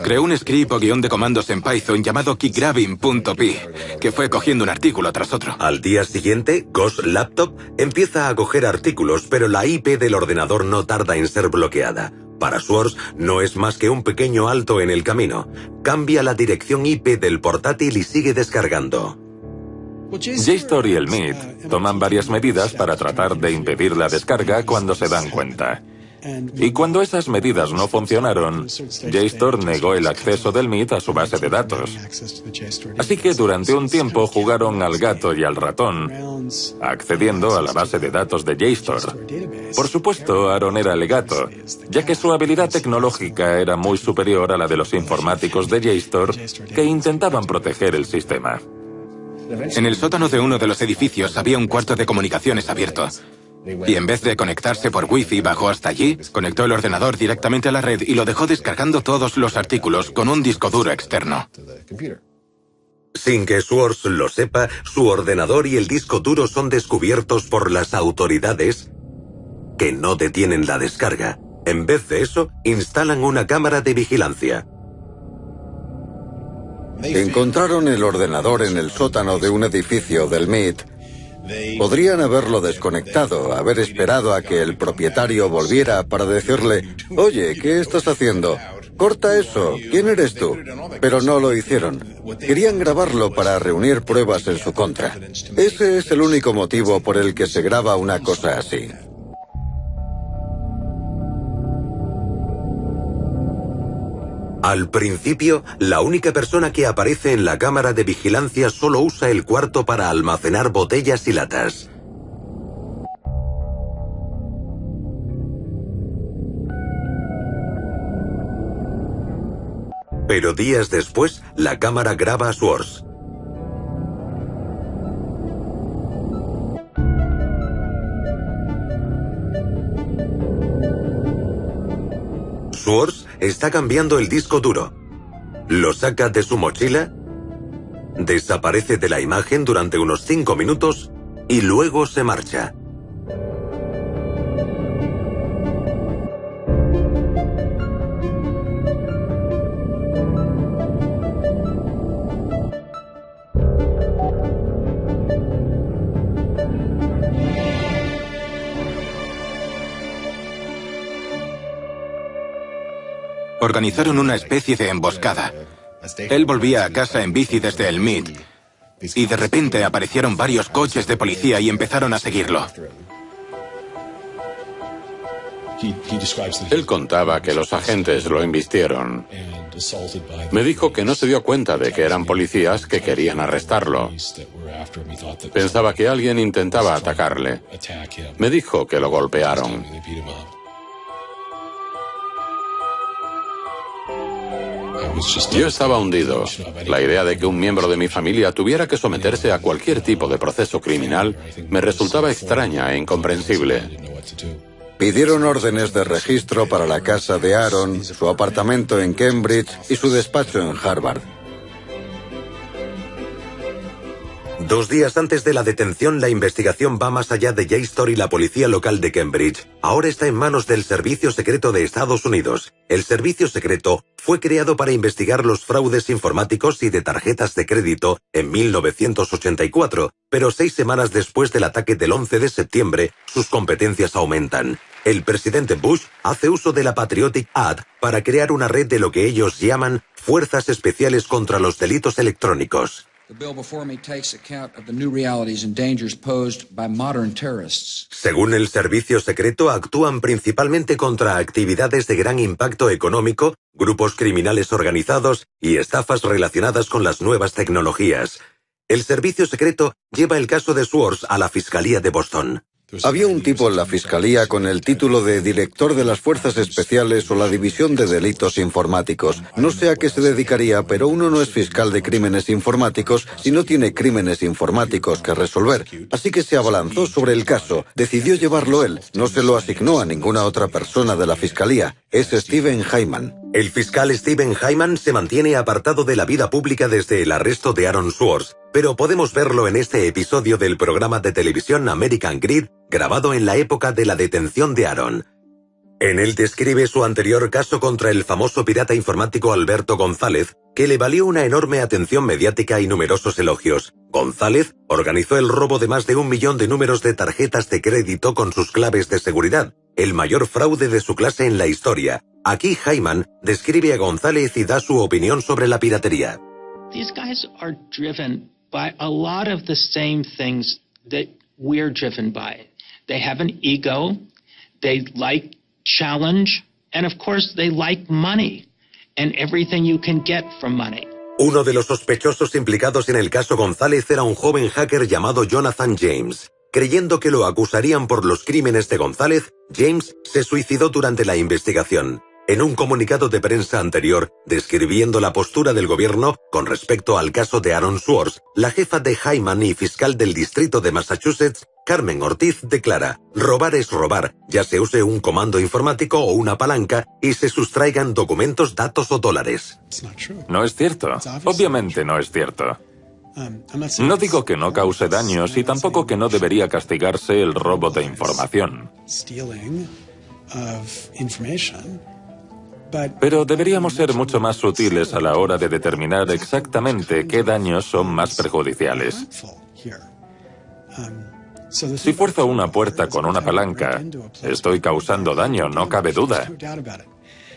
Creó un script o guión de comandos en Python llamado keygrabbing.py, que fue cogiendo un artículo tras otro. Al día siguiente, Ghost Laptop empieza a coger artículos, pero la IP del ordenador no tarda en ser bloqueada. Para Schwartz no es más que un pequeño alto en el camino. Cambia la dirección IP del portátil y sigue descargando. JSTOR y el MIT toman varias medidas para tratar de impedir la descarga cuando se dan cuenta. Y cuando esas medidas no funcionaron, JSTOR negó el acceso del MIT a su base de datos. Así que durante un tiempo jugaron al gato y al ratón, accediendo a la base de datos de JSTOR. Por supuesto, Aaron era el gato, ya que su habilidad tecnológica era muy superior a la de los informáticos de JSTOR que intentaban proteger el sistema. En el sótano de uno de los edificios había un cuarto de comunicaciones abierto. Y en vez de conectarse por Wi-Fi bajó hasta allí, conectó el ordenador directamente a la red y lo dejó descargando todos los artículos con un disco duro externo. Sin que Schwartz lo sepa, su ordenador y el disco duro son descubiertos por las autoridades, que no detienen la descarga. En vez de eso, instalan una cámara de vigilancia. Encontraron el ordenador en el sótano de un edificio del MIT. Podrían haberlo desconectado, haber esperado a que el propietario volviera para decirle: oye, ¿qué estás haciendo? Corta eso, ¿quién eres tú? Pero no lo hicieron. Querían grabarlo para reunir pruebas en su contra. Ese es el único motivo por el que se graba una cosa así. Al principio, la única persona que aparece en la cámara de vigilancia solo usa el cuarto para almacenar botellas y latas. Pero días después, la cámara graba a Schwartz. Schwartz está cambiando el disco duro. Lo saca de su mochila, desaparece de la imagen durante unos 5 minutos y luego se marcha. Organizaron una especie de emboscada. Él volvía a casa en bici desde el MIT y de repente aparecieron varios coches de policía y empezaron a seguirlo. Él contaba que los agentes lo embistieron. Me dijo que no se dio cuenta de que eran policías que querían arrestarlo. Pensaba que alguien intentaba atacarle. Me dijo que lo golpearon. Yo estaba hundido. La idea de que un miembro de mi familia tuviera que someterse a cualquier tipo de proceso criminal me resultaba extraña e incomprensible. Pidieron órdenes de registro para la casa de Aaron, su apartamento en Cambridge y su despacho en Harvard. 2 días antes de la detención, la investigación va más allá de JSTOR y la policía local de Cambridge. Ahora está en manos del Servicio Secreto de Estados Unidos. El Servicio Secreto fue creado para investigar los fraudes informáticos y de tarjetas de crédito en 1984, pero 6 semanas después del ataque del 11 de septiembre, sus competencias aumentan. El presidente Bush hace uso de la Patriotic Act para crear una red de lo que ellos llaman Fuerzas Especiales contra los Delitos Electrónicos. Según el servicio secreto, actúan principalmente contra actividades de gran impacto económico, grupos criminales organizados y estafas relacionadas con las nuevas tecnologías. El servicio secreto lleva el caso de Swords a la Fiscalía de Boston. Había un tipo en la fiscalía con el título de director de las Fuerzas Especiales o la División de Delitos Informáticos. No sé a qué se dedicaría, pero uno no es fiscal de crímenes informáticos si no tiene crímenes informáticos que resolver. Así que se abalanzó sobre el caso, decidió llevarlo él, no se lo asignó a ninguna otra persona de la fiscalía. Es Steven Hyman. El fiscal Steven Hyman se mantiene apartado de la vida pública desde el arresto de Aaron Swartz, pero podemos verlo en este episodio del programa de televisión American Greed, grabado en la época de la detención de Aaron. En él describe su anterior caso contra el famoso pirata informático Alberto González, que le valió una enorme atención mediática y numerosos elogios. González organizó el robo de más de 1 millón de números de tarjetas de crédito con sus claves de seguridad, el mayor fraude de su clase en la historia. Aquí Hyman describe a González y da su opinión sobre la piratería. These guys are driven by a lot of the same things that we're driven by. They have an ego, they like challenge, and of course they like money and everything you can get from money. Uno de los sospechosos implicados en el caso González era un joven hacker llamado Jonathan James. Creyendo que lo acusarían por los crímenes de González, James se suicidó durante la investigación. En un comunicado de prensa anterior, describiendo la postura del gobierno con respecto al caso de Aaron Swartz, la jefa de Hyman y fiscal del distrito de Massachusetts, Carmen Ortiz, declara: robar es robar, ya se use un comando informático o una palanca y se sustraigan documentos, datos o dólares. No es cierto. Obviamente no es cierto. No digo que no cause daños y tampoco que no debería castigarse el robo de información. Pero deberíamos ser mucho más sutiles a la hora de determinar exactamente qué daños son más perjudiciales. Si fuerzo una puerta con una palanca, estoy causando daño, no cabe duda.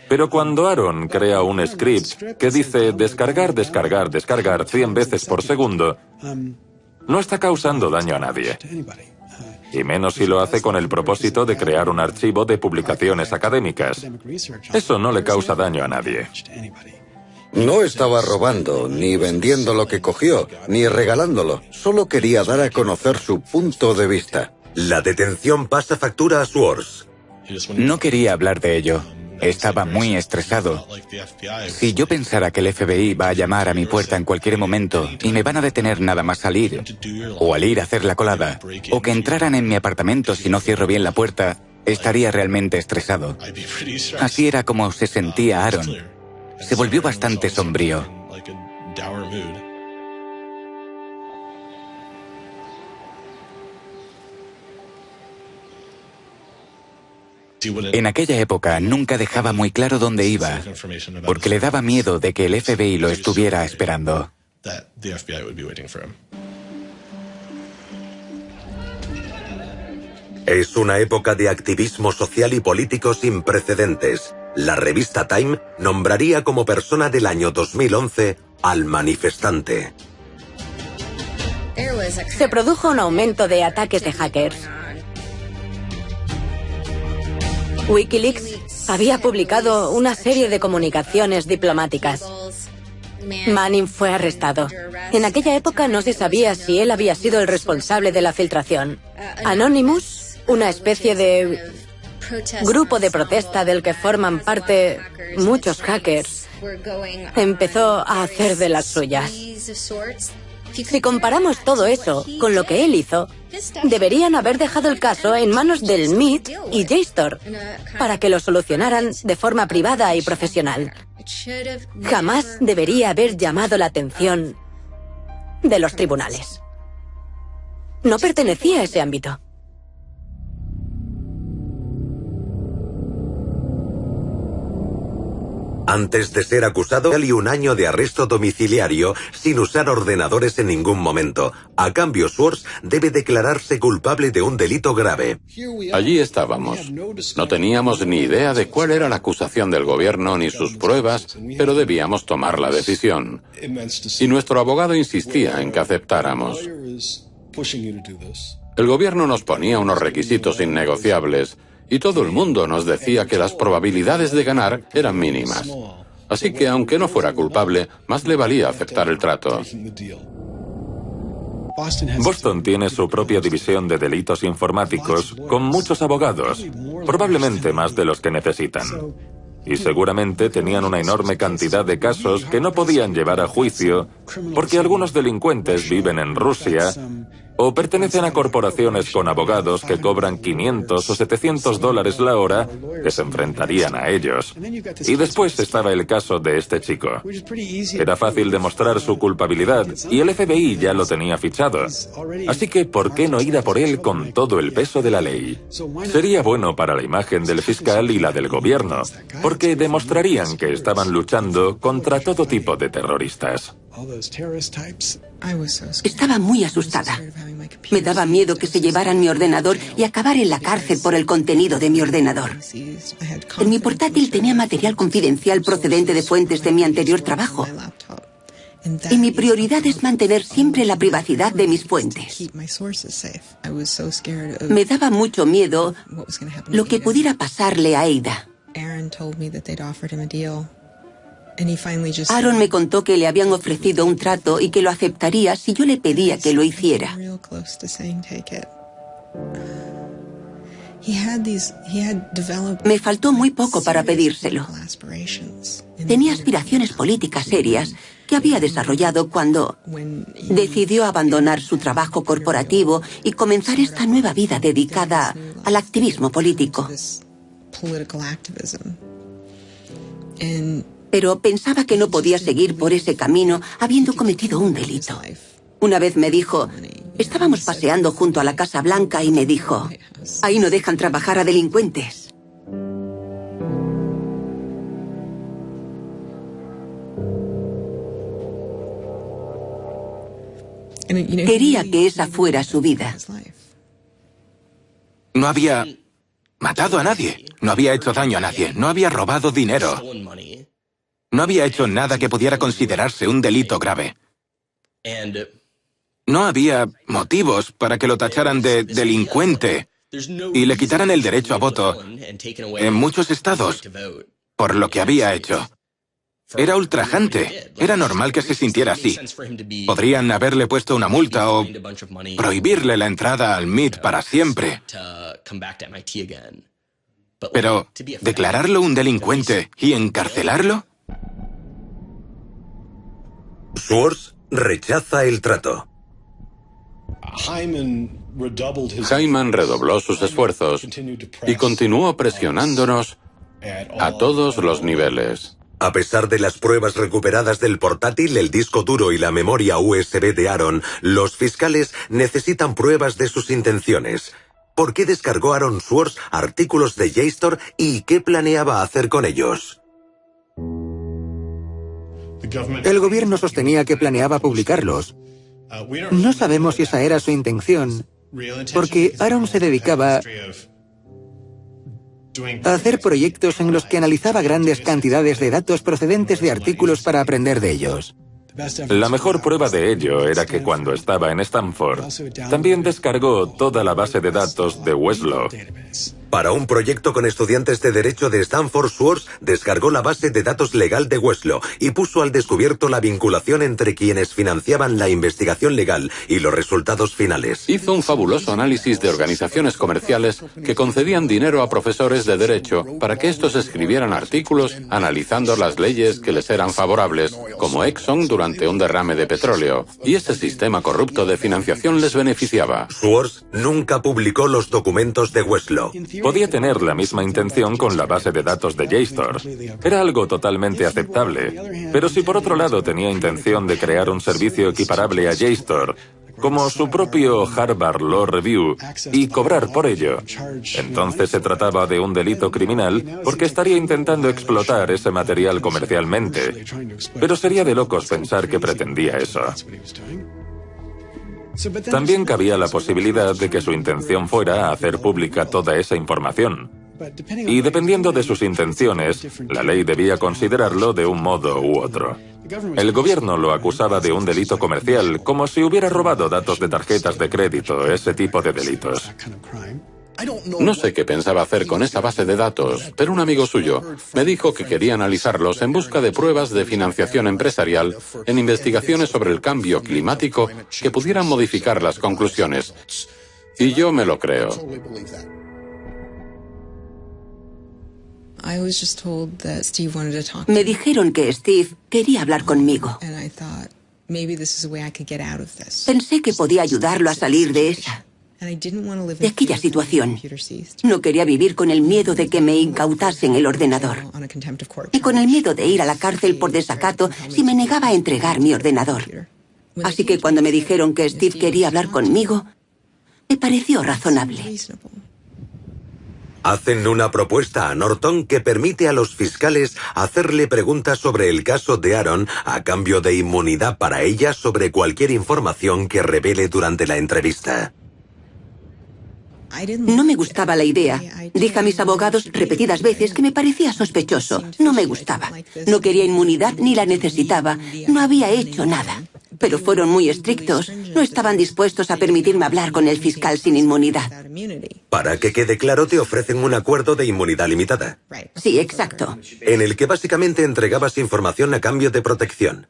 Pero cuando Aaron crea un script que dice descargar, descargar, descargar 100 veces por segundo, no está causando daño a nadie. Y menos si lo hace con el propósito de crear un archivo de publicaciones académicas. Eso no le causa daño a nadie. No estaba robando, ni vendiendo lo que cogió, ni regalándolo. Solo quería dar a conocer su punto de vista. La detención pasa factura a Swartz. No quería hablar de ello. Estaba muy estresado. Si yo pensara que el FBI va a llamar a mi puerta en cualquier momento y me van a detener nada más salir, o al ir a hacer la colada, o que entraran en mi apartamento si no cierro bien la puerta, estaría realmente estresado. Así era como se sentía Aaron. Se volvió bastante sombrío. En aquella época nunca dejaba muy claro dónde iba, porque le daba miedo de que el FBI lo estuviera esperando. Es una época de activismo social y político sin precedentes. La revista Time nombraría como persona del año 2011 al manifestante. Se produjo un aumento de ataques de hackers. Wikileaks había publicado una serie de comunicaciones diplomáticas. Manning fue arrestado. En aquella época no se sabía si él había sido el responsable de la filtración. Anonymous, una especie de grupo de protesta del que forman parte muchos hackers, empezó a hacer de las suyas. Si comparamos todo eso con lo que él hizo, deberían haber dejado el caso en manos del MIT y JSTOR para que lo solucionaran de forma privada y profesional. Jamás debería haber llamado la atención de los tribunales. No pertenecía a ese ámbito. Antes de ser acusado, y 1 año de arresto domiciliario sin usar ordenadores en ningún momento. A cambio, Schwartz debe declararse culpable de un delito grave. Allí estábamos. No teníamos ni idea de cuál era la acusación del gobierno ni sus pruebas, pero debíamos tomar la decisión. Y nuestro abogado insistía en que aceptáramos. El gobierno nos ponía unos requisitos innegociables y todo el mundo nos decía que las probabilidades de ganar eran mínimas. Así que, aunque no fuera culpable, más le valía aceptar el trato. Boston tiene su propia división de delitos informáticos, con muchos abogados, probablemente más de los que necesitan. Y seguramente tenían una enorme cantidad de casos que no podían llevar a juicio porque algunos delincuentes viven en Rusia o pertenecen a corporaciones con abogados que cobran $500 o $700 la hora que se enfrentarían a ellos. Y después estaba el caso de este chico. Era fácil demostrar su culpabilidad y el FBI ya lo tenía fichado. Así que, ¿por qué no ir a por él con todo el peso de la ley? Sería bueno para la imagen del fiscal y la del gobierno, porque demostrarían que estaban luchando contra todo tipo de terroristas. Estaba muy asustada. Me daba miedo que se llevaran mi ordenador y acabar en la cárcel por el contenido de mi ordenador. En mi portátil tenía material confidencial procedente de fuentes de mi anterior trabajo. Y mi prioridad es mantener siempre la privacidad de mis fuentes. Me daba mucho miedo lo que pudiera pasarle a Ada. Aaron me contó que le habían ofrecido un trato y que lo aceptaría si yo le pedía que lo hiciera. Me faltó muy poco para pedírselo. Tenía aspiraciones políticas serias que había desarrollado cuando decidió abandonar su trabajo corporativo y comenzar esta nueva vida dedicada al activismo político. Pero pensaba que no podía seguir por ese camino habiendo cometido un delito. Una vez me dijo, estábamos paseando junto a la Casa Blanca y me dijo, ahí no dejan trabajar a delincuentes. Quería que esa fuera su vida. No había matado a nadie, no había hecho daño a nadie, no había robado dinero. No había hecho nada que pudiera considerarse un delito grave. No había motivos para que lo tacharan de delincuente y le quitaran el derecho a voto en muchos estados por lo que había hecho. Era ultrajante. Era normal que se sintiera así. Podrían haberle puesto una multa o prohibirle la entrada al MIT para siempre. Pero, ¿declararlo un delincuente y encarcelarlo? Schwartz rechaza el trato. Hyman redobló sus esfuerzos y continuó presionándonos a todos los niveles. A pesar de las pruebas recuperadas del portátil, el disco duro y la memoria USB de Aaron, los fiscales necesitan pruebas de sus intenciones. ¿Por qué descargó Aaron Swartz artículos de JSTOR y qué planeaba hacer con ellos? El gobierno sostenía que planeaba publicarlos. No sabemos si esa era su intención, porque Aaron se dedicaba a hacer proyectos en los que analizaba grandes cantidades de datos procedentes de artículos para aprender de ellos. La mejor prueba de ello era que cuando estaba en Stanford, también descargó toda la base de datos de Westlaw. Para un proyecto con estudiantes de Derecho de Stanford, Schwartz descargó la base de datos legal de Westlaw y puso al descubierto la vinculación entre quienes financiaban la investigación legal y los resultados finales. Hizo un fabuloso análisis de organizaciones comerciales que concedían dinero a profesores de Derecho para que estos escribieran artículos analizando las leyes que les eran favorables, como Exxon durante un derrame de petróleo, y ese sistema corrupto de financiación les beneficiaba. Schwartz nunca publicó los documentos de Westlaw. Podía tener la misma intención con la base de datos de JSTOR. Era algo totalmente aceptable. Pero si por otro lado tenía intención de crear un servicio equiparable a JSTOR, como su propio Harvard Law Review, y cobrar por ello. Entonces se trataba de un delito criminal porque estaría intentando explotar ese material comercialmente. Pero sería de locos pensar que pretendía eso. También cabía la posibilidad de que su intención fuera hacer pública toda esa información. Y dependiendo de sus intenciones, la ley debía considerarlo de un modo u otro. El gobierno lo acusaba de un delito comercial, como si hubiera robado datos de tarjetas de crédito, ese tipo de delitos. No sé qué pensaba hacer con esa base de datos, pero un amigo suyo me dijo que quería analizarlos en busca de pruebas de financiación empresarial en investigaciones sobre el cambio climático que pudieran modificar las conclusiones. Y yo me lo creo. Me dijeron que Steve quería hablar conmigo. Pensé que podía ayudarlo a salir de aquella situación. No quería vivir con el miedo de que me incautasen el ordenador. Y con el miedo de ir a la cárcel por desacato si me negaba a entregar mi ordenador. Así que cuando me dijeron que Steve quería hablar conmigo, me pareció razonable. Hacen una propuesta a Norton que permite a los fiscales hacerle preguntas sobre el caso de Aaron a cambio de inmunidad para ella sobre cualquier información que revele durante la entrevista. No me gustaba la idea. Dije a mis abogados repetidas veces que me parecía sospechoso. No me gustaba. No quería inmunidad ni la necesitaba. No había hecho nada. Pero fueron muy estrictos. No estaban dispuestos a permitirme hablar con el fiscal sin inmunidad. Para que quede claro, te ofrecen un acuerdo de inmunidad limitada. Sí, exacto. En el que básicamente entregabas información a cambio de protección.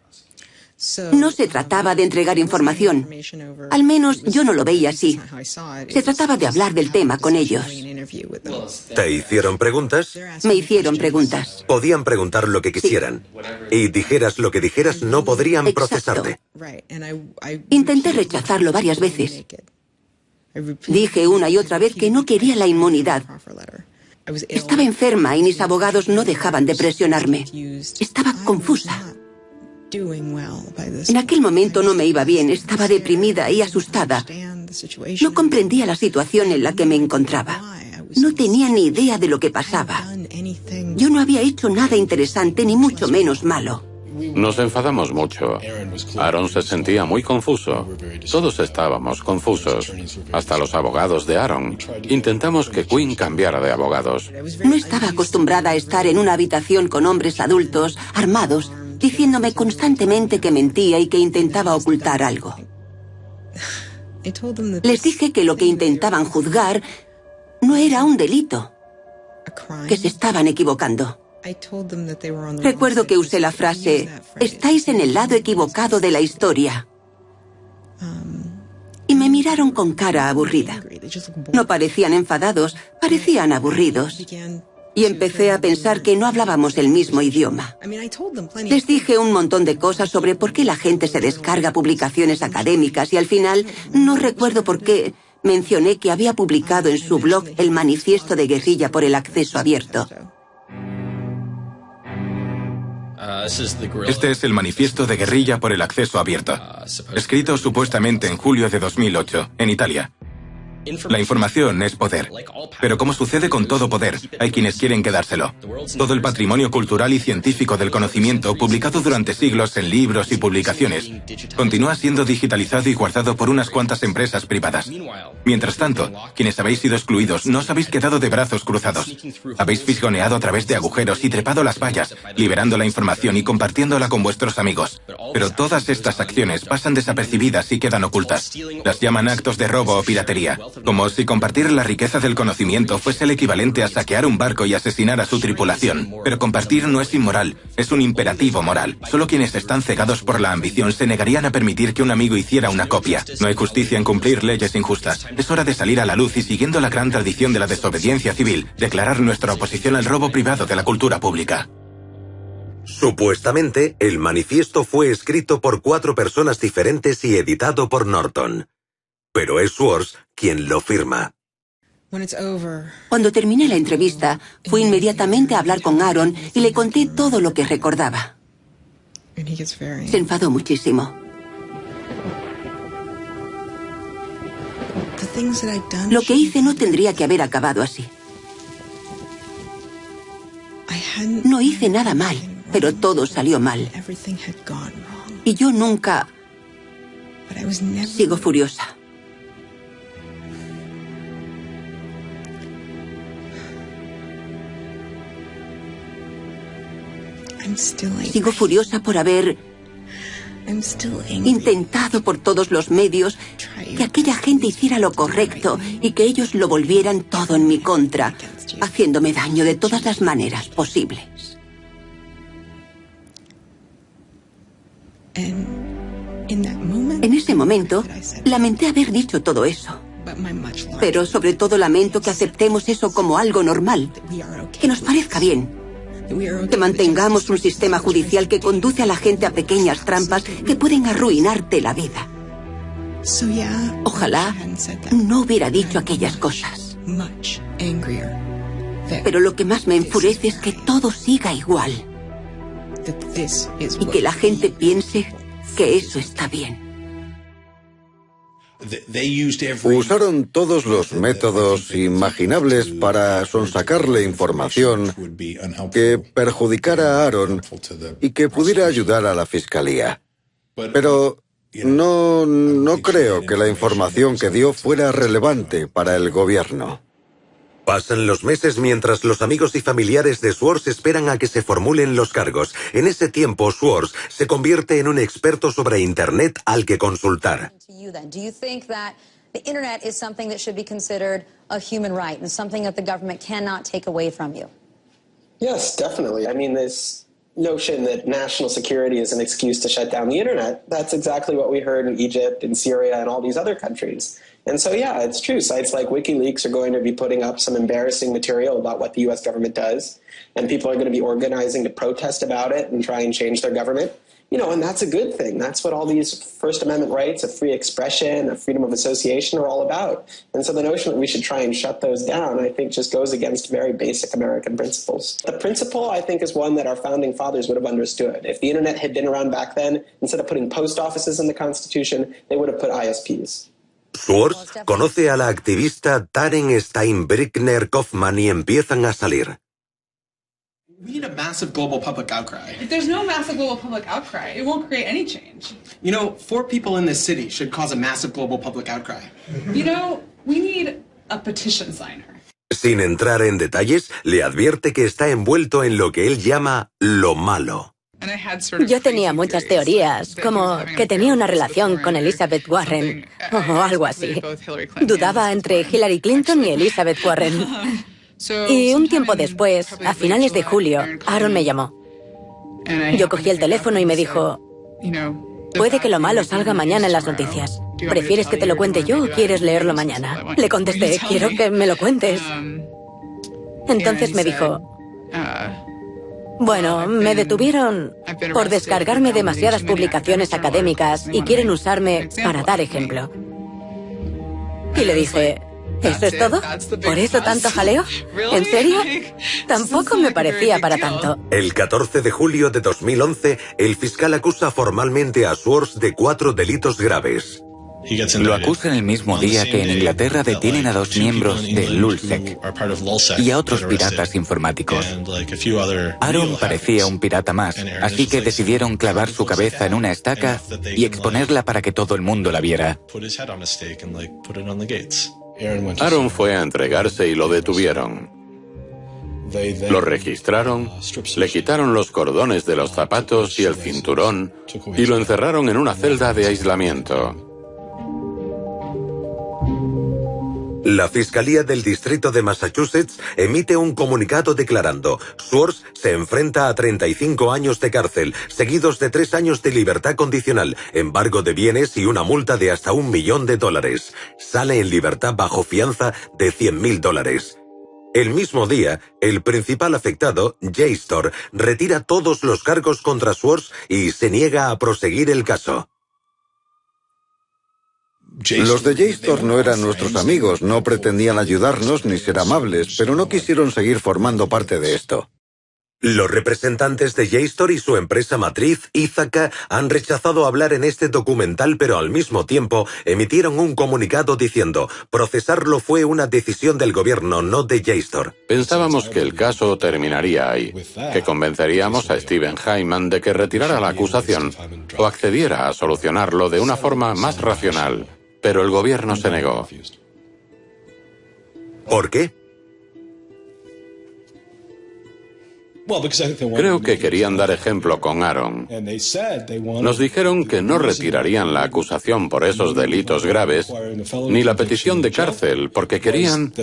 No se trataba de entregar información. Al menos yo no lo veía así. Se trataba de hablar del tema con ellos. ¿Te hicieron preguntas? Me hicieron preguntas. Podían preguntar lo que quisieran. Y dijeras lo que dijeras, no podrían procesarte. Intenté rechazarlo varias veces. Dije una y otra vez que no quería la inmunidad. Estaba enferma y mis abogados no dejaban de presionarme. Estaba confusa. En aquel momento no me iba bien, estaba deprimida y asustada. No comprendía la situación en la que me encontraba. No tenía ni idea de lo que pasaba. Yo no había hecho nada interesante, ni mucho menos malo. Nos enfadamos mucho. Aaron se sentía muy confuso. Todos estábamos confusos. Hasta los abogados de Aaron. Intentamos que Quinn cambiara de abogados. No estaba acostumbrada a estar en una habitación con hombres adultos, armados, diciéndome constantemente que mentía y que intentaba ocultar algo. Les dije que lo que intentaban juzgar no era un delito, que se estaban equivocando. Recuerdo que usé la frase, estáis en el lado equivocado de la historia. Y me miraron con cara aburrida. No parecían enfadados, parecían aburridos. Y empecé a pensar que no hablábamos el mismo idioma. Les dije un montón de cosas sobre por qué la gente se descarga publicaciones académicas y al final, no recuerdo por qué, mencioné que había publicado en su blog el manifiesto de guerrilla por el acceso abierto. Este es el manifiesto de guerrilla por el acceso abierto, escrito supuestamente en julio de 2008, en Italia. La información es poder. Pero como sucede con todo poder, hay quienes quieren quedárselo. Todo el patrimonio cultural y científico del conocimiento, publicado durante siglos en libros y publicaciones, continúa siendo digitalizado y guardado por unas cuantas empresas privadas. Mientras tanto, quienes habéis sido excluidos no os habéis quedado de brazos cruzados. Habéis fisgoneado a través de agujeros y trepado las vallas, liberando la información y compartiéndola con vuestros amigos. Pero todas estas acciones pasan desapercibidas y quedan ocultas. Las llaman actos de robo o piratería. Como si compartir la riqueza del conocimiento fuese el equivalente a saquear un barco y asesinar a su tripulación. Pero compartir no es inmoral, es un imperativo moral. Solo quienes están cegados por la ambición se negarían a permitir que un amigo hiciera una copia. No hay justicia en cumplir leyes injustas. Es hora de salir a la luz y, siguiendo la gran tradición de la desobediencia civil, declarar nuestra oposición al robo privado de la cultura pública. Supuestamente, el manifiesto fue escrito por 4 personas diferentes y editado por Norton. Pero es Schwartz quien lo firma. Cuando terminé la entrevista, fui inmediatamente a hablar con Aaron y le conté todo lo que recordaba. Se enfadó muchísimo. Lo que hice no tendría que haber acabado así. No hice nada mal, pero todo salió mal. Y yo nunca... Sigo furiosa. Sigo furiosa por haber intentado por todos los medios que aquella gente hiciera lo correcto y que ellos lo volvieran todo en mi contra, haciéndome daño de todas las maneras posibles. En ese momento, lamenté haber dicho todo eso. Pero sobre todo lamento que aceptemos eso como algo normal, que nos parezca bien. Que mantengamos un sistema judicial que conduce a la gente a pequeñas trampas que pueden arruinarte la vida. Ojalá no hubiera dicho aquellas cosas. Pero lo que más me enfurece es que todo siga igual. Y que la gente piense que eso está bien. Usaron todos los métodos imaginables para sonsacarle información que perjudicara a Aaron y que pudiera ayudar a la fiscalía. Pero no creo que la información que dio fuera relevante para el gobierno. Pasan los meses mientras los amigos y familiares de Swartz esperan a que se formulen los cargos. En ese tiempo, Swartz se convierte en un experto sobre Internet al que consultar. Do you think that the internet is something that should be considered a human right and something that the government cannot take away from you? Yes, definitely. I mean, this notion that national security is an excuse to shut down the internet, that's exactly what we heard in Egypt, in Syria, and all these other countries. And so, yeah, it's true. Sites like WikiLeaks are going to be putting up some embarrassing material about what the U.S. government does, and people are going to be organizing to protest about it and try and change their government. You know, and that's a good thing. That's what all these First Amendment rights of free expression, of freedom of association are all about. And so the notion that we should try and shut those down, I think, just goes against very basic American principles. The principle, I think, is one that our founding fathers would have understood. If the internet had been around back then, instead of putting post offices in the Constitution, they would have put ISPs. Swartz conoce a la activista Taryn Steinbrückner Kaufman y empiezan a salir. We need a massive global public outcry. If there's no massive global public outcry, it won't create any change. You know, 4 people in this city should cause a massive global public outcry. You know, we need a petition signer. Sin entrar en detalles, le advierte que está envuelto en lo que él llama lo malo. Yo tenía muchas teorías, como que tenía una relación con Elizabeth Warren, o algo así. Dudaba entre Hillary Clinton y Elizabeth Warren. Y un tiempo después, a finales de julio, Aaron me llamó. Yo cogí el teléfono y me dijo, puede que lo malo salga mañana en las noticias. ¿Prefieres que te lo cuente yo o quieres leerlo mañana? Le contesté, quiero que me lo cuentes. Entonces me dijo, bueno, me detuvieron por descargarme demasiadas publicaciones académicas y quieren usarme para dar ejemplo. Y le dije, ¿eso es todo? ¿Por eso tanto jaleo? ¿En serio? Tampoco me parecía para tanto. El 14 de julio de 2011, el fiscal acusa formalmente a Swartz de 4 delitos graves. Lo acusan el mismo día que en Inglaterra detienen a 2 miembros de Lulzsec y a otros piratas informáticos. Aaron parecía un pirata más, así que decidieron clavar su cabeza en una estaca y exponerla para que todo el mundo la viera. Aaron fue a entregarse y lo detuvieron. Lo registraron, le quitaron los cordones de los zapatos y el cinturón y lo encerraron en una celda de aislamiento. La Fiscalía del Distrito de Massachusetts emite un comunicado declarando: Swartz se enfrenta a 35 años de cárcel, seguidos de 3 años de libertad condicional, embargo de bienes y una multa de hasta $1 millón. Sale en libertad bajo fianza de $100,000. El mismo día, el principal afectado, JSTOR, retira todos los cargos contra Swartz y se niega a proseguir el caso. Los de JSTOR no eran nuestros amigos, no pretendían ayudarnos ni ser amables, pero no quisieron seguir formando parte de esto. Los representantes de JSTOR y su empresa matriz, Ithaca, han rechazado hablar en este documental, pero al mismo tiempo emitieron un comunicado diciendo: procesarlo fue una decisión del gobierno, no de JSTOR. Pensábamos que el caso terminaría ahí, que convenceríamos a Steven Hyman de que retirara la acusación o accediera a solucionarlo de una forma más racional, pero el gobierno se negó. ¿Por qué? Creo que querían dar ejemplo con Aaron. Nos dijeron que no retirarían la acusación por esos delitos graves, ni la petición de cárcel, porque querían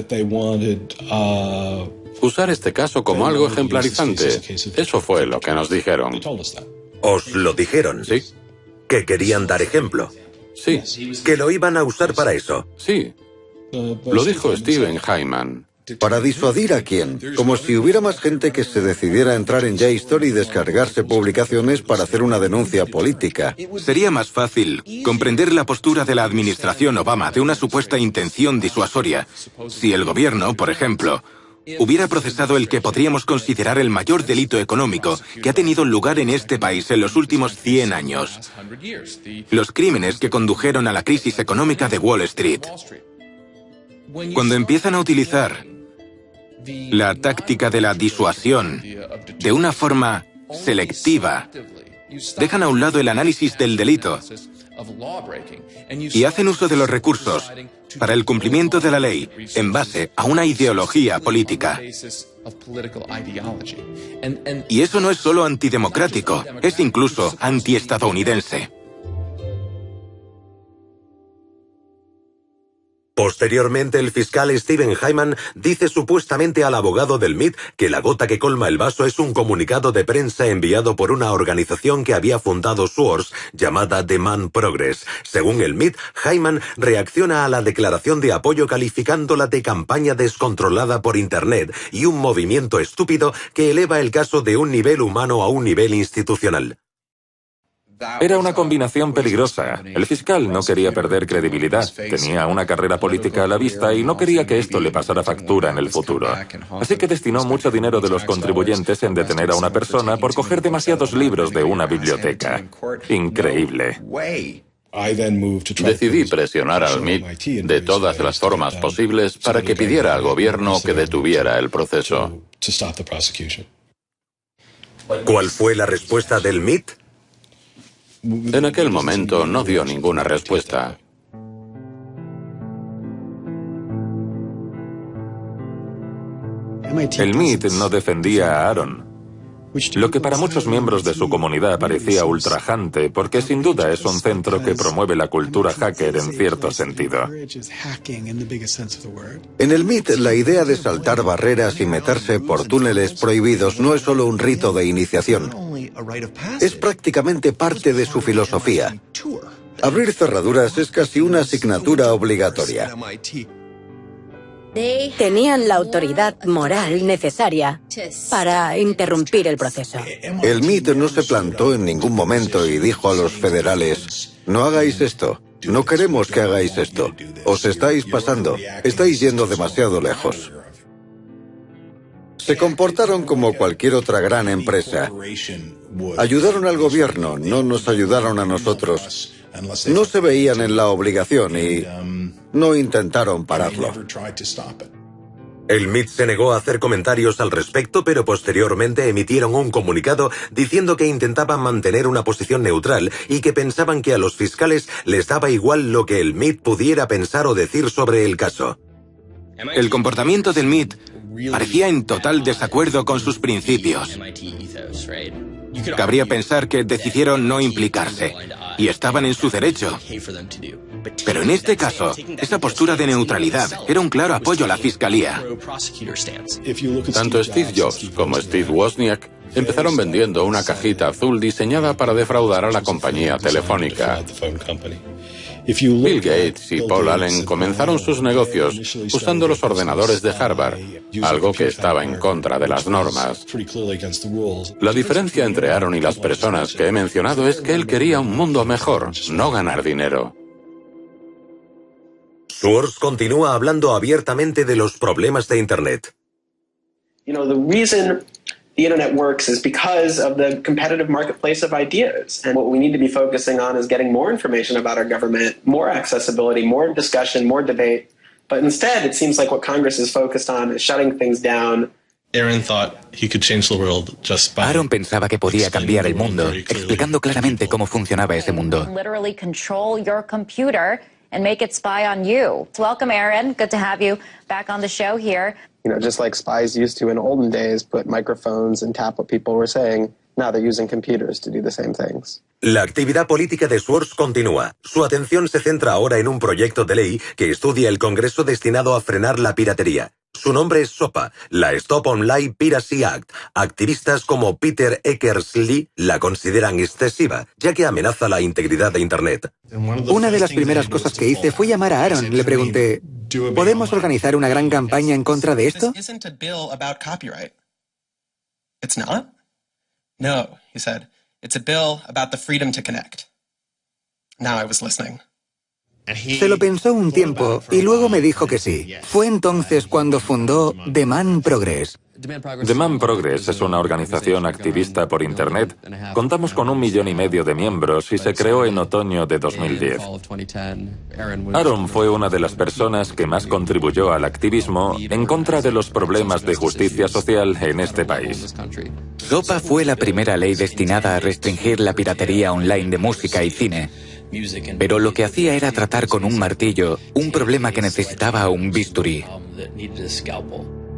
usar este caso como algo ejemplarizante. Eso fue lo que nos dijeron. ¿Os lo dijeron? Sí. ¿Que querían dar ejemplo? Sí. ¿Que lo iban a usar para eso? Sí. Lo dijo Steven Hyman. ¿Para disuadir a quién? Como si hubiera más gente que se decidiera a entrar en JSTOR y descargarse publicaciones para hacer una denuncia política. Sería más fácil comprender la postura de la administración Obama de una supuesta intención disuasoria si el gobierno, por ejemplo, hubiera procesado el que podríamos considerar el mayor delito económico que ha tenido lugar en este país en los últimos 100 años. Los crímenes que condujeron a la crisis económica de Wall Street. Cuando empiezan a utilizar la táctica de la disuasión de una forma selectiva, dejan a un lado el análisis del delito y hacen uso de los recursos para el cumplimiento de la ley en base a una ideología política. Y eso no es solo antidemocrático, es incluso antiestadounidense. Posteriormente, el fiscal Steven Hyman dice supuestamente al abogado del MIT que la gota que colma el vaso es un comunicado de prensa enviado por una organización que había fundado Swords llamada Demand Progress. Según el MIT, Hyman reacciona a la declaración de apoyo calificándola de campaña descontrolada por Internet y un movimiento estúpido que eleva el caso de un nivel humano a un nivel institucional. Era una combinación peligrosa. El fiscal no quería perder credibilidad, tenía una carrera política a la vista y no quería que esto le pasara factura en el futuro. Así que destinó mucho dinero de los contribuyentes en detener a una persona por coger demasiados libros de una biblioteca. Increíble. Decidí presionar al MIT de todas las formas posibles para que pidiera al gobierno que detuviera el proceso. ¿Cuál fue la respuesta del MIT? En aquel momento no dio ninguna respuesta. El MIT no defendía a Aaron, lo que para muchos miembros de su comunidad parecía ultrajante, porque sin duda es un centro que promueve la cultura hacker en cierto sentido. En el MIT, la idea de saltar barreras y meterse por túneles prohibidos no es solo un rito de iniciación. Es prácticamente parte de su filosofía. Abrir cerraduras es casi una asignatura obligatoria. Tenían la autoridad moral necesaria para interrumpir el proceso. El MIT no se plantó en ningún momento y dijo a los federales: no hagáis esto, no queremos que hagáis esto, os estáis pasando, estáis yendo demasiado lejos. Se comportaron como cualquier otra gran empresa. Ayudaron al gobierno, no nos ayudaron a nosotros. No se veían en la obligación y no intentaron pararlo. El MIT se negó a hacer comentarios al respecto, pero posteriormente emitieron un comunicado diciendo que intentaban mantener una posición neutral y que pensaban que a los fiscales les daba igual lo que el MIT pudiera pensar o decir sobre el caso. El comportamiento del MIT parecía en total desacuerdo con sus principios. Cabría pensar que decidieron no implicarse, y estaban en su derecho. Pero en este caso, esa postura de neutralidad era un claro apoyo a la fiscalía. Tanto Steve Jobs como Steve Wozniak empezaron vendiendo una cajita azul diseñada para defraudar a la compañía telefónica. Bill Gates y Paul Allen comenzaron sus negocios usando los ordenadores de Harvard, algo que estaba en contra de las normas. La diferencia entre Aaron y las personas que he mencionado es que él quería un mundo mejor, no ganar dinero. Swords continúa hablando abiertamente de los problemas de Internet. the internet works is because of the competitive marketplace of ideas. And what we need to be focusing on is getting more information about our government, more accessibility, more discussion, more debate. But instead, it seems like what Congress is focused on is shutting things down. Aaron pensaba que podía cambiar el mundo, explicando claramente cómo funcionaba ese mundo. Literally control your computer and make it spy on you. Welcome, Aaron. Good to have you back on the show here. You know, just like spies used to in olden days put microphones and tap what people were saying, now they're using computers to do the same things. La actividad política de Schwartz continúa. Su atención se centra ahora en un proyecto de ley que estudia el Congreso destinado a frenar la piratería. Su nombre es SOPA, la Stop Online Piracy Act. Activistas como Peter Eckersley la consideran excesiva, ya que amenaza la integridad de Internet. Una de las primeras cosas que hice fue llamar a Aaron. Le pregunté, ¿podemos organizar una gran campaña en contra de esto? It's not? No, he said. It's a bill about the freedom to connect. Now I was listening. Se lo pensó un tiempo y luego me dijo que sí. Fue entonces cuando fundó Demand Progress. Demand Progress es una organización activista por Internet. Contamos con 1,5 millones de miembros y se creó en otoño de 2010. Aaron fue una de las personas que más contribuyó al activismo en contra de los problemas de justicia social en este país. SOPA fue la primera ley destinada a restringir la piratería online de música y cine. Pero lo que hacía era tratar con un martillo un problema que necesitaba un bisturí.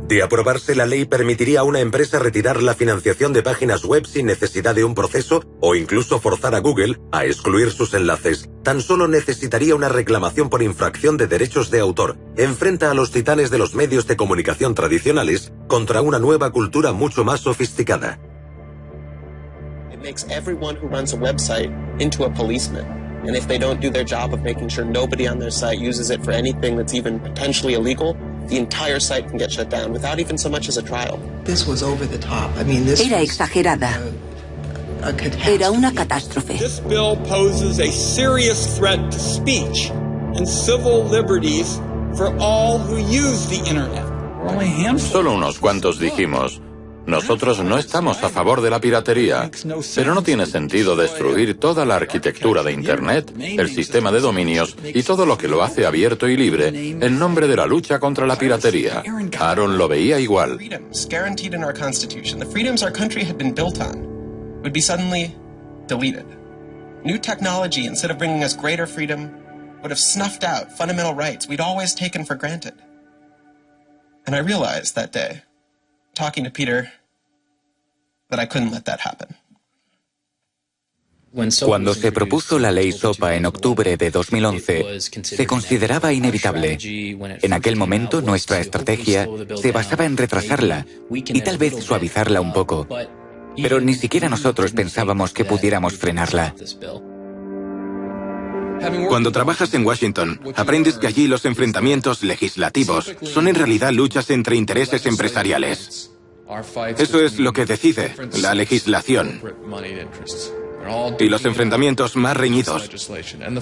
De aprobarse, la ley permitiría a una empresa retirar la financiación de páginas web sin necesidad de un proceso o incluso forzar a Google a excluir sus enlaces. Tan solo necesitaría una reclamación por infracción de derechos de autor. Enfrenta a los titanes de los medios de comunicación tradicionales contra una nueva cultura mucho más sofisticada. It makes everyone who runs a website into a policeman. And if they don't do their job of making sure nobody on their site uses it for anything that's even potentially illegal, the entire site can get shut down without even so much as a trial. This was over the top. I mean, this era exagerada. Era una catástrofe. This bill poses a serious threat to speech and civil liberties for all who use the internet. Solo unos cuantos dijimos, nosotros no estamos a favor de la piratería, pero no tiene sentido destruir toda la arquitectura de Internet, el sistema de dominios y todo lo que lo hace abierto y libre en nombre de la lucha contra la piratería. Aaron lo veía igual. Guaranteed in our Constitution, the freedoms our country had been built on, would be suddenly deleted. New technology, instead of bringing us greater freedom, would have snuffed out fundamental rights we'd always taken for granted. And I realized that day, talking to Peter, that I couldn't let that happen. Cuando se propuso la ley SOPA en octubre de 2011, se consideraba inevitable. En aquel momento, nuestra estrategia se basaba en retrasarla y tal vez suavizarla un poco, pero ni siquiera nosotros pensábamos que pudiéramos frenarla. Cuando trabajas en Washington, aprendes que allí los enfrentamientos legislativos son en realidad luchas entre intereses empresariales. Eso es lo que decide la legislación. Y los enfrentamientos más reñidos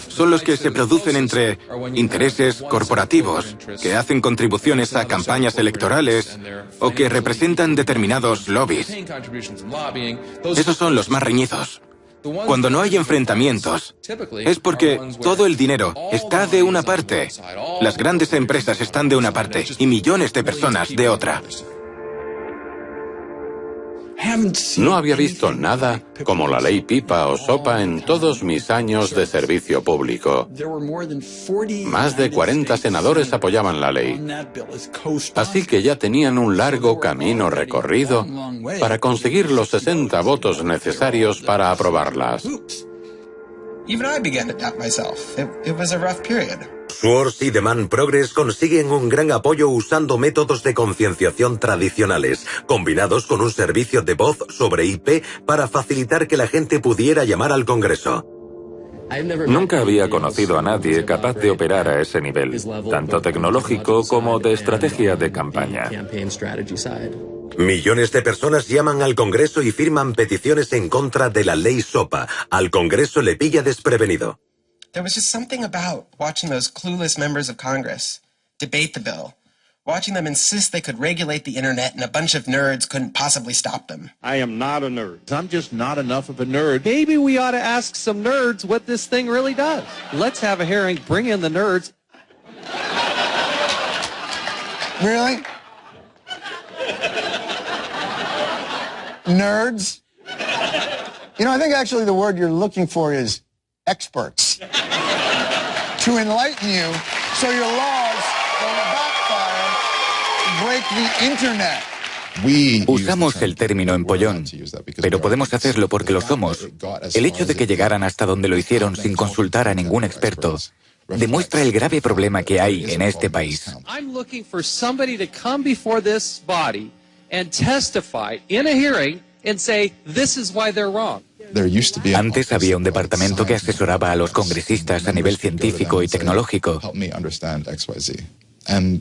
son los que se producen entre intereses corporativos que hacen contribuciones a campañas electorales o que representan determinados lobbies. Esos son los más reñidos. Cuando no hay enfrentamientos, es porque todo el dinero está de una parte. Las grandes empresas están de una parte y millones de personas de otra. No había visto nada como la ley Pipa o SOPA en todos mis años de servicio público. Más de 40 senadores apoyaban la ley. Así que ya tenían un largo camino recorrido para conseguir los 60 votos necesarios para aprobarlas. Even I began to doubt myself. It was a rough period. Schwartz y Demand Progress consiguen un gran apoyo usando métodos de concienciación tradicionales, combinados con un servicio de voz sobre IP para facilitar que la gente pudiera llamar al Congreso. Nunca había conocido a nadie capaz de operar a ese nivel, tanto tecnológico como de estrategia de campaña. Millones de personas llaman al Congreso y firman peticiones en contra de la ley SOPA. Al Congreso le pilla desprevenido. There was just something about watching those clueless members of Congress debate the bill, watching them insist they could regulate the internet and a bunch of nerds couldn't possibly stop them. I am not a nerd. I'm just not enough of a nerd. Maybe we ought to ask some nerds what this thing really does. Let's have a hearing, bring in the nerds. Really? Nerds? You know, I think actually the word you're looking for is experts. To enlighten you so your laws don't backfire, break the internet. Usamos el término empollón, pero podemos hacerlo porque lo somos. El hecho de que llegaran hasta donde lo hicieron sin consultar a ningún experto demuestra el grave problema que hay en este país. I'm looking for somebody to come before this body and testify in a hearing and say this is why they're wrong. Antes había un departamento que asesoraba a los congresistas a nivel científico y tecnológico.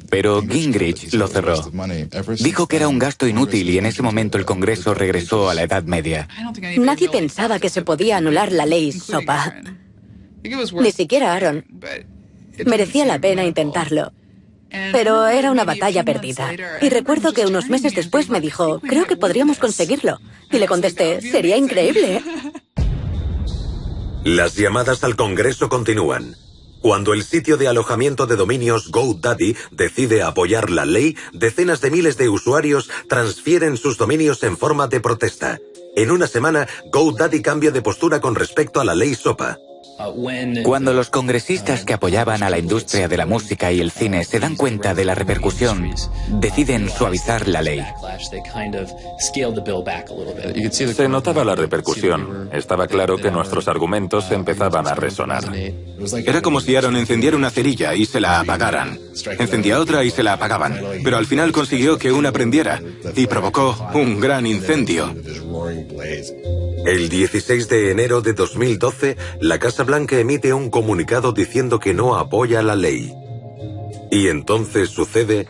Pero Gingrich lo cerró. Dijo que era un gasto inútil y en ese momento el Congreso regresó a la Edad Media. Nadie pensaba que se podía anular la ley SOPA. Ni siquiera Aaron. Merecía la pena intentarlo. Pero era una batalla perdida. Y recuerdo que unos meses después me dijo, creo que podríamos conseguirlo. Y le contesté, sería increíble. Las llamadas al Congreso continúan. Cuando el sitio de alojamiento de dominios GoDaddy decide apoyar la ley, decenas de miles de usuarios transfieren sus dominios en forma de protesta. En una semana, GoDaddy cambia de postura con respecto a la ley SOPA. Cuando los congresistas que apoyaban a la industria de la música y el cine se dan cuenta de la repercusión, deciden suavizar la ley. Se notaba la repercusión. Estaba claro que nuestros argumentos empezaban a resonar. Era como si Aaron encendiera una cerilla y se la apagaran. Encendía otra y se la apagaban. Pero al final consiguió que una prendiera y provocó un gran incendio. El 16 de enero de 2012, la Casa Blanca emite un comunicado diciendo que no apoya la ley. Y entonces sucede...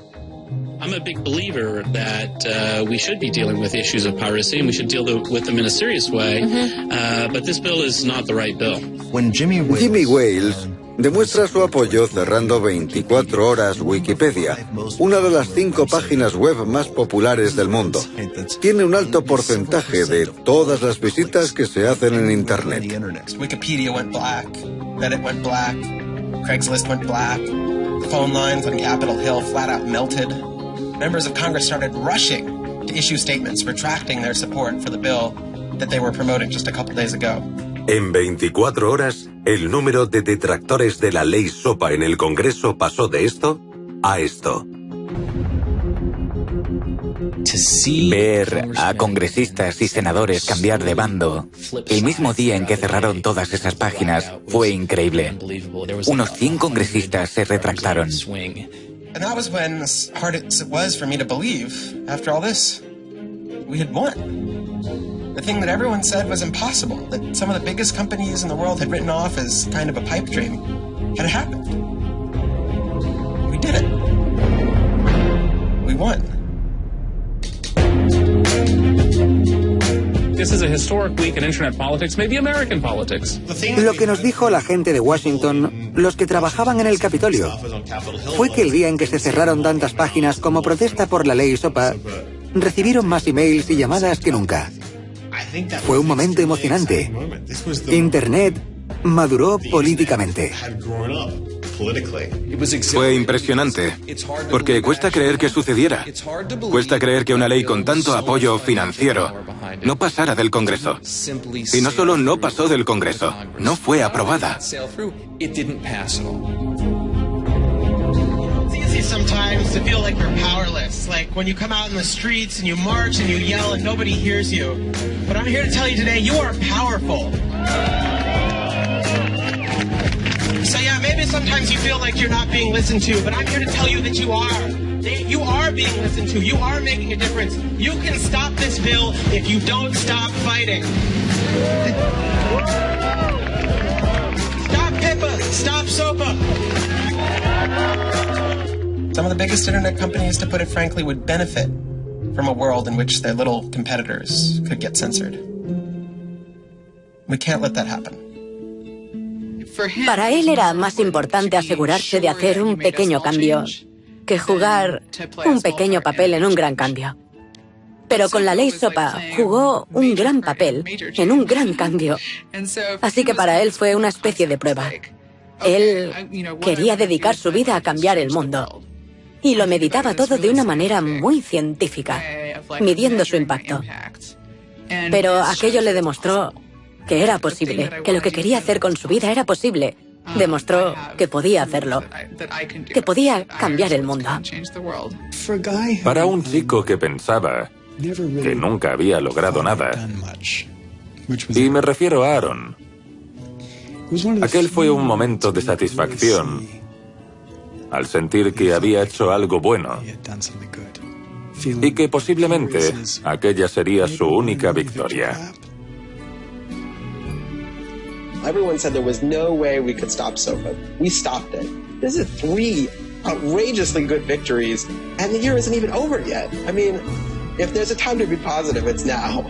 I'm a big believer that we should be dealing with issues of piracy and we should deal with them in a serious way, but this bill is not the right bill. Jimmy Wales demuestra su apoyo cerrando 24 horas Wikipedia, una de las 5 páginas web más populares del mundo. Tiene un alto porcentaje de todas las visitas que se hacen en Internet. Wikipedia went black, Reddit went black, Craigslist went black, phone lines on Capitol Hill flat out melted. Members of Congress started rushing to issue statements retracting their support for the bill that they were promoting just a couple days ago. En 24 horas, el número de detractores de la ley SOPA en el Congreso pasó de esto a esto. Ver a congresistas y senadores cambiar de bando el mismo día en que cerraron todas esas páginas fue increíble. Unos 100 congresistas se retractaron. And that was when, as hard as it was for me to believe, after all this, we had won. The thing that everyone said was impossible, that some of the biggest companies in the world had written off as kind of a pipe dream, had happened. We did it. We won. This is a historic week in internet politics, maybe American politics. Lo que nos dijo la gente de Washington, los que trabajaban en el Capitolio, fue que el día en que se cerraron tantas páginas como protesta por la ley SOPA, recibieron más emails y llamadas que nunca. Fue un momento emocionante. Internet maduró políticamente. Fue impresionante, porque cuesta creer que sucediera. Cuesta creer que una ley con tanto apoyo financiero no pasara del Congreso. Y no solo no pasó del Congreso, no fue aprobada. Sometimes to feel like you're powerless, like when you come out in the streets and you march and you yell and nobody hears you. But I'm here to tell you today, you are powerful. So yeah, maybe sometimes you feel like you're not being listened to, but I'm here to tell you that you are. You are being listened to. You are making a difference. You can stop this bill if you don't stop fighting. Stop PIPA. Stop SOPA. Some of the biggest internet companies, to put it frankly, would benefit from a world in which their little competitors could get censored. We can't let that happen. Para él era más importante asegurarse de hacer un pequeño cambio que jugar un pequeño papel en un gran cambio. Pero con la ley SOPA jugó un gran papel en un gran cambio. Así que para él fue una especie de prueba. Él quería dedicar su vida a cambiar el mundo. Y lo meditaba todo de una manera muy científica, midiendo su impacto. Pero aquello le demostró que era posible, que lo que quería hacer con su vida era posible. Demostró que podía hacerlo, que podía cambiar el mundo. Para un chico que pensaba que nunca había logrado nada, y me refiero a Aaron, aquel fue un momento de satisfacción al sentir que había hecho algo bueno y que posiblemente aquella sería su única victoria. Everyone said there was no way we could stop SOPA. We stopped it. This is 3 outrageously good victories, and the year isn't even over yet. I mean, if there's a time to be positive, it's now.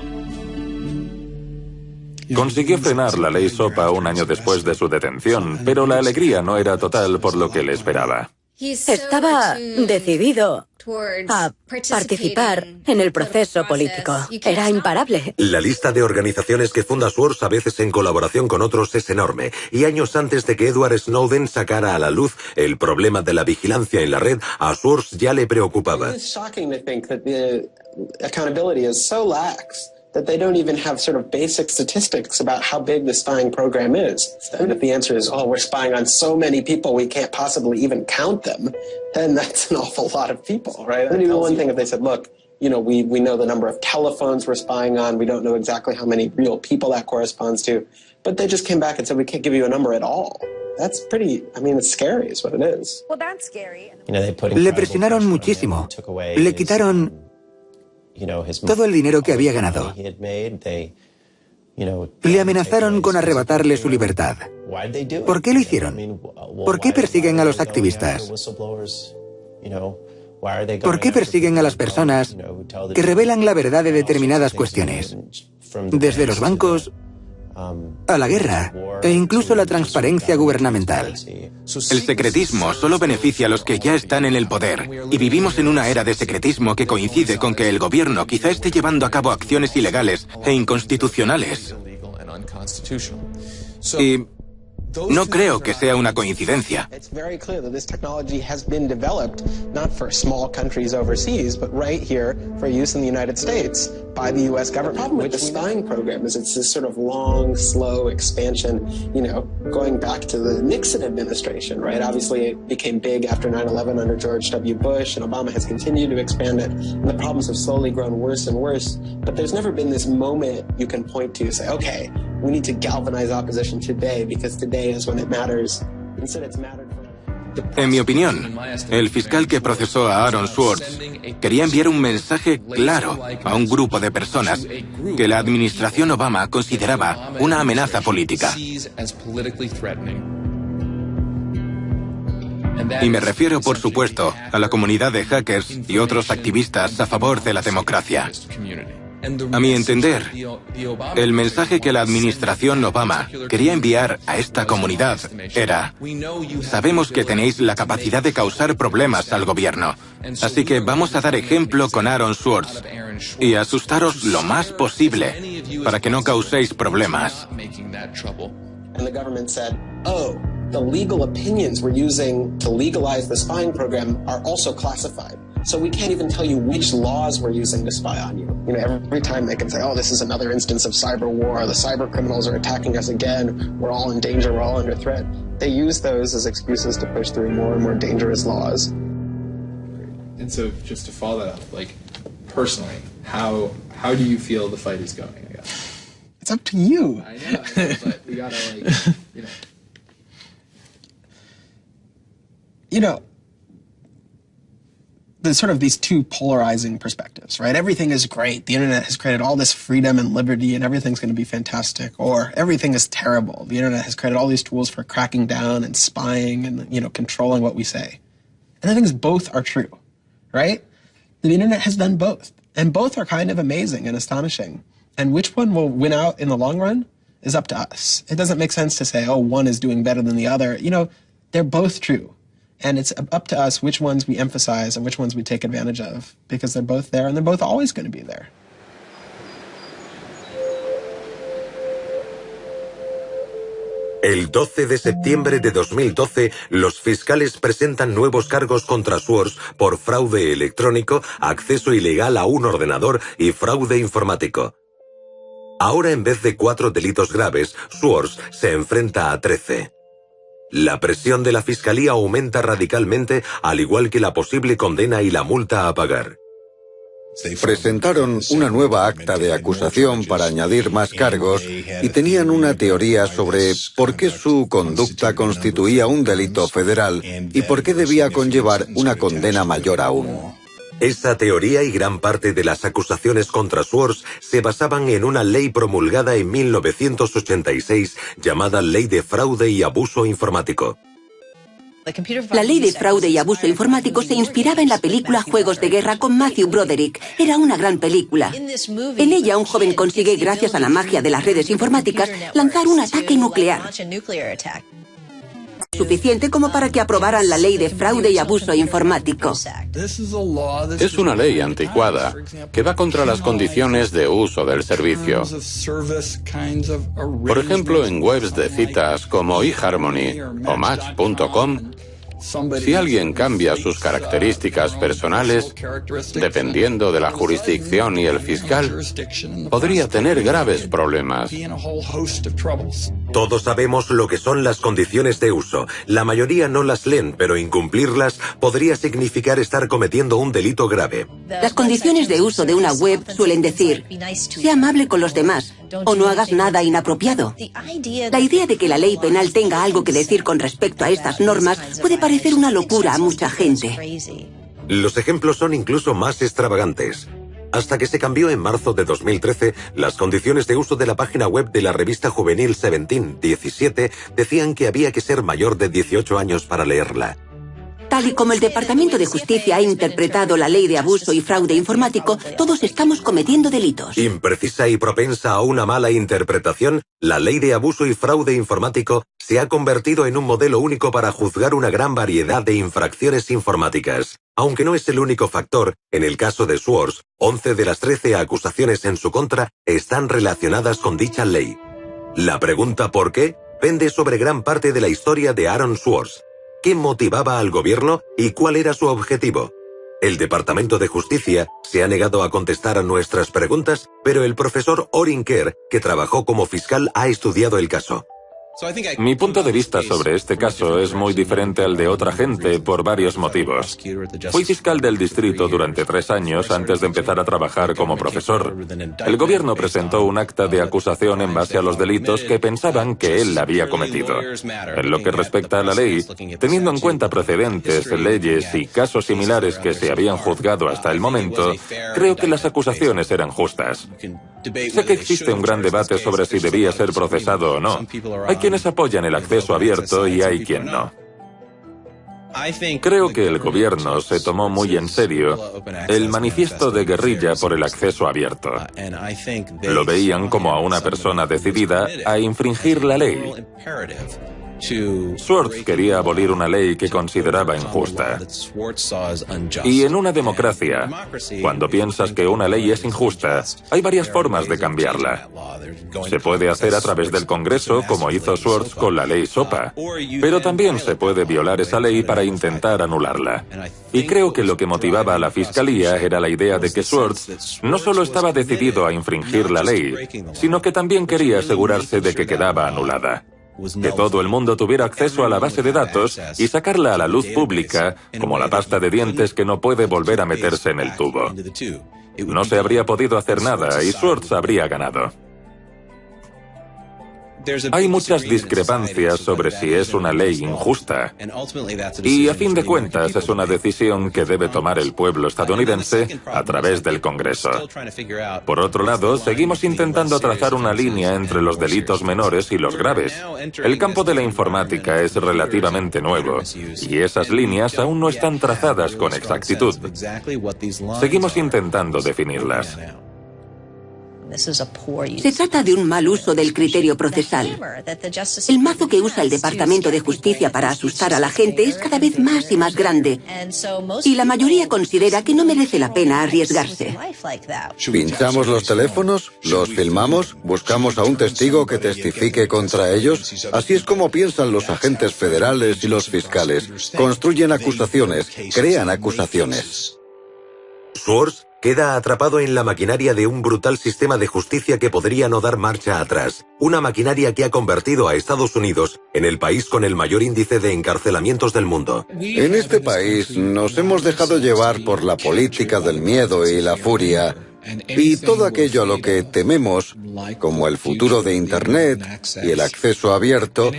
Consiguió frenar la ley SOPA un año después de su detención, pero la alegría no era total por lo que le esperaba. Estaba decidido a participar en el proceso político. Era imparable. La lista de organizaciones que funda Swords, a veces en colaboración con otros, es enorme. Y años antes de que Edward Snowden sacara a la luz el problema de la vigilancia en la red, a Swords ya le preocupaba. That they don't even have sort of basic statistics about how big the spying program is. And if the answer is, oh, we're spying on so many people we can't possibly even count them, then that's an awful lot of people, right? It would be one thing if they said, look, you know, we know the number of telephones we're spying on, we don't know exactly how many real people that corresponds to, but they just came back and said, we can't give you a number at all. That's pretty, I mean, it's scary is what it is. Well, that's scary. Le presionaron muchísimo. Le quitaron todo el dinero que había ganado. Le amenazaron con arrebatarle su libertad. ¿Por qué lo hicieron? ¿Por qué persiguen a los activistas? ¿Por qué persiguen a las personas que revelan la verdad de determinadas cuestiones? Desde los bancos a la guerra e incluso la transparencia gubernamental. El secretismo solo beneficia a los que ya están en el poder, y vivimos en una era de secretismo que coincide con que el gobierno quizá esté llevando a cabo acciones ilegales e inconstitucionales. Y no creo que sea una coincidencia. It's very clear that this technology has been developed not for small countries overseas, but right here for use in the United States by the U.S. government. The problem with the spying program is it's this sort of long, slow expansion, you know, going back to the Nixon administration, right? Obviously, it became big after 9/11 under George W. Bush, and Obama has continued to expand it. And the problems have slowly grown worse and worse, but there's never been this moment you can point to say, okay, we need to galvanize opposition today because today is when it matters. Instead, it's mattered for... En mi opinión, el fiscal que procesó a Aaron Swartz quería enviar un mensaje claro a un grupo de personas que la administración Obama consideraba una amenaza política. Y me refiero, por supuesto, a la comunidad de hackers y otros activistas a favor de la democracia. A mi entender, el mensaje que la administración Obama quería enviar a esta comunidad era: sabemos que tenéis la capacidad de causar problemas al gobierno, así que vamos a dar ejemplo con Aaron Swartz y asustaros lo más posible para que no causéis problemas. And the government said, oh, the legal opinions we're using to legalize the spying program are also classified. So we can't even tell you which laws we're using to spy on you. You know, every time they can say, oh, this is another instance of cyber war, the cyber criminals are attacking us again, we're all in danger, we're all under threat. They use those as excuses to push through more and more dangerous laws. And so just to follow that up, like, personally, how do you feel the fight is going, I guess? It's up to you. I know, but we gotta, like, you know. You know, there's sort of these two polarizing perspectives, right? Everything is great. The internet has created all this freedom and liberty and everything's going to be fantastic. Or everything is terrible. The internet has created all these tools for cracking down and spying and, you know, controlling what we say. And I think both are true, right? The internet has done both. And both are kind of amazing and astonishing. And which one will win out in the long run is up to us. It doesn't make sense to say, oh, one is doing better than the other. You know, they're both true. And it's up to us which ones we emphasize and which ones we take advantage of, because they're both there and they're both always going to be there. El 12 de septiembre de 2012, los fiscales presentan nuevos cargos contra Swords por fraude electrónico, acceso ilegal a un ordenador y fraude informático. Ahora, en vez de 4 delitos graves, Swords se enfrenta a 13. La presión de la fiscalía aumenta radicalmente, al igual que la posible condena y la multa a pagar. Presentaron una nueva acta de acusación para añadir más cargos y tenían una teoría sobre por qué su conducta constituía un delito federal y por qué debía conllevar una condena mayor aún. Esa teoría y gran parte de las acusaciones contra Swords se basaban en una ley promulgada en 1986 llamada Ley de Fraude y Abuso Informático. La ley de fraude y abuso informático se inspiraba en la película Juegos de Guerra con Matthew Broderick. Era una gran película. En ella, un joven consigue, gracias a la magia de las redes informáticas, lanzar un ataque nuclear. Suficiente como para que aprobaran la ley de fraude y abuso informático. Es una ley anticuada que va contra las condiciones de uso del servicio. Por ejemplo, en webs de citas como eHarmony o Match.com, si alguien cambia sus características personales, dependiendo de la jurisdicción y el fiscal, podría tener graves problemas. Todos sabemos lo que son las condiciones de uso. La mayoría no las leen, pero incumplirlas podría significar estar cometiendo un delito grave. Las condiciones de uso de una web suelen decir: sea amable con los demás o no hagas nada inapropiado. La idea de que la ley penal tenga algo que decir con respecto a estas normas puede parecer una locura a mucha gente. Los ejemplos son incluso más extravagantes. Hasta que se cambió en marzo de 2013, las condiciones de uso de la página web de la revista juvenil 17 decían que había que ser mayor de 18 años para leerla. Tal y como el Departamento de Justicia ha interpretado la ley de abuso y fraude informático, todos estamos cometiendo delitos. Imprecisa y propensa a una mala interpretación, la ley de abuso y fraude informático se ha convertido en un modelo único para juzgar una gran variedad de infracciones informáticas. Aunque no es el único factor, en el caso de Swords, 11 de las 13 acusaciones en su contra están relacionadas con dicha ley. La pregunta ¿por qué? Pende sobre gran parte de la historia de Aaron Swords. ¿Qué motivaba al gobierno y cuál era su objetivo? El Departamento de Justicia se ha negado a contestar a nuestras preguntas, pero el profesor Orin Kerr, que trabajó como fiscal, ha estudiado el caso. Mi punto de vista sobre este caso es muy diferente al de otra gente por varios motivos. Fui fiscal del distrito durante 3 años antes de empezar a trabajar como profesor. El gobierno presentó un acta de acusación en base a los delitos que pensaban que él había cometido. En lo que respecta a la ley, teniendo en cuenta precedentes, leyes y casos similares que se habían juzgado hasta el momento, creo que las acusaciones eran justas. Sé que existe un gran debate sobre si debía ser procesado o no. Hay quienes apoyan el acceso abierto y hay quien no. Creo que el gobierno se tomó muy en serio el manifiesto de guerrilla por el acceso abierto. Lo veían como a una persona decidida a infringir la ley. Swords quería abolir una ley que consideraba injusta. Y en una democracia, cuando piensas que una ley es injusta, hay varias formas de cambiarla. Se puede hacer a través del Congreso, como hizo Swords con la ley SOPA, pero también se puede violar esa ley para intentar anularla. Y creo que lo que motivaba a la Fiscalía era la idea de que Swords no solo estaba decidido a infringir la ley, sino que también quería asegurarse de que quedaba anulada. Que todo el mundo tuviera acceso a la base de datos y sacarla a la luz pública, como la pasta de dientes que no puede volver a meterse en el tubo. No se habría podido hacer nada y Swords habría ganado. Hay muchas discrepancias sobre si es una ley injusta. Y a fin de cuentas es una decisión que debe tomar el pueblo estadounidense a través del Congreso. Por otro lado, seguimos intentando trazar una línea entre los delitos menores y los graves. El campo de la informática es relativamente nuevo, y esas líneas aún no están trazadas con exactitud. Seguimos intentando definirlas. Se trata de un mal uso del criterio procesal. El mazo que usa el Departamento de Justicia para asustar a la gente es cada vez más y más grande, y la mayoría considera que no merece la pena arriesgarse. ¿Pinchamos los teléfonos? ¿Los filmamos? ¿Buscamos a un testigo que testifique contra ellos? Así es como piensan los agentes federales y los fiscales. Construyen acusaciones, crean acusaciones. Schwartz queda atrapado en la maquinaria de un brutal sistema de justicia que podría no dar marcha atrás. Una maquinaria que ha convertido a Estados Unidos en el país con el mayor índice de encarcelamientos del mundo. En este país nos hemos dejado llevar por la política del miedo y la furia. Y todo aquello a lo que tememos, como el futuro de Internet y el acceso abierto,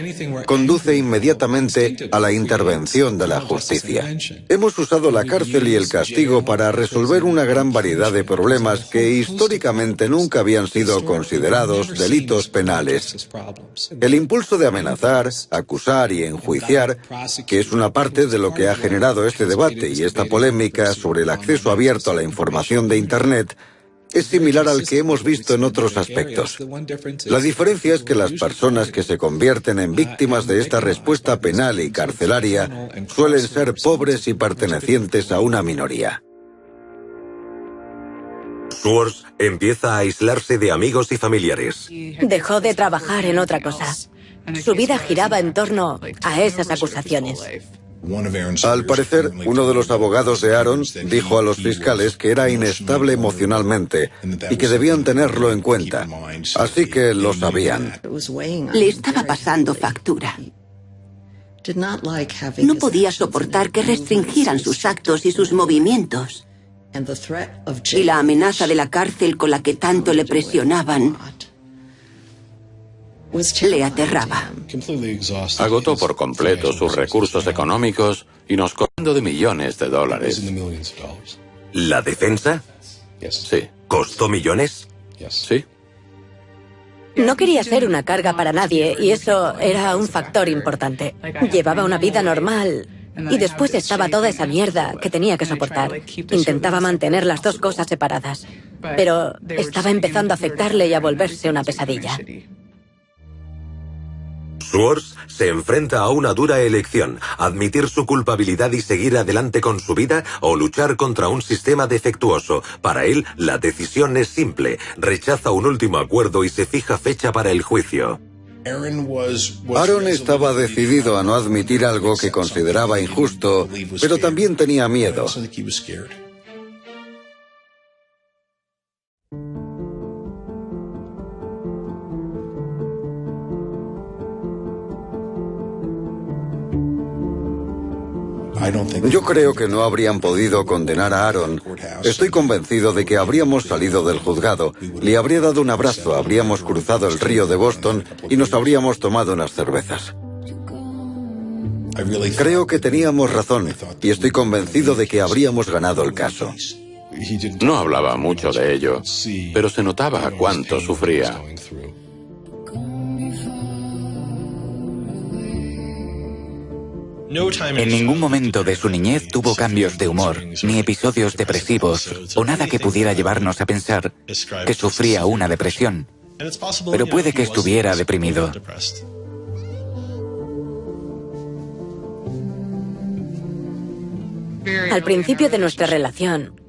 conduce inmediatamente a la intervención de la justicia. Hemos usado la cárcel y el castigo para resolver una gran variedad de problemas que históricamente nunca habían sido considerados delitos penales. El impulso de amenazar, acusar y enjuiciar, que es una parte de lo que ha generado este debate y esta polémica sobre el acceso abierto a la información de Internet, es similar al que hemos visto en otros aspectos. La diferencia es que las personas que se convierten en víctimas de esta respuesta penal y carcelaria suelen ser pobres y pertenecientes a una minoría. Schwartz empieza a aislarse de amigos y familiares. Dejó de trabajar en otra cosa. Su vida giraba en torno a esas acusaciones. Al parecer, uno de los abogados de Aaron dijo a los fiscales que era inestable emocionalmente y que debían tenerlo en cuenta. Así que lo sabían. Le estaba pasando factura. No podía soportar que restringieran sus actos y sus movimientos. Y la amenaza de la cárcel con la que tanto le presionaban le aterraba. Agotó por completo sus recursos económicos y nos cobró de millones de dólares. ¿La defensa? Sí. ¿Costó millones? Sí. No quería ser una carga para nadie y eso era un factor importante. Llevaba una vida normal y después estaba toda esa mierda que tenía que soportar. Intentaba mantener las dos cosas separadas, pero estaba empezando a afectarle y a volverse una pesadilla. Schwartz se enfrenta a una dura elección: admitir su culpabilidad y seguir adelante con su vida, o luchar contra un sistema defectuoso. Para él, la decisión es simple: rechaza un último acuerdo y se fija fecha para el juicio. Aaron estaba decidido a no admitir algo que consideraba injusto, pero también tenía miedo. Yo creo que no habrían podido condenar a Aaron. Estoy convencido de que habríamos salido del juzgado, le habría dado un abrazo, habríamos cruzado el río de Boston y nos habríamos tomado unas cervezas. Creo que teníamos razón y estoy convencido de que habríamos ganado el caso. No hablaba mucho de ello, pero se notaba cuánto sufría. En ningún momento de su niñez tuvo cambios de humor, ni episodios depresivos, o nada que pudiera llevarnos a pensar que sufría una depresión. Pero puede que estuviera deprimido. Al principio de nuestra relación,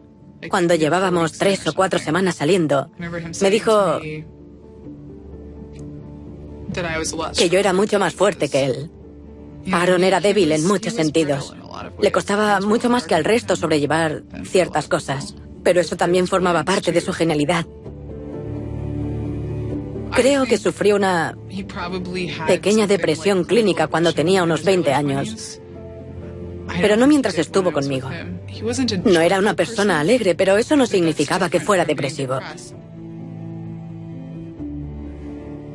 cuando llevábamos 3 o 4 semanas saliendo, me dijo que yo era mucho más fuerte que él. Aaron era débil en muchos sentidos. Le costaba mucho más que al resto sobrellevar ciertas cosas, pero eso también formaba parte de su genialidad. Creo que sufrió una pequeña depresión clínica cuando tenía unos 20 años, pero no mientras estuvo conmigo. No era una persona alegre, pero eso no significaba que fuera depresivo.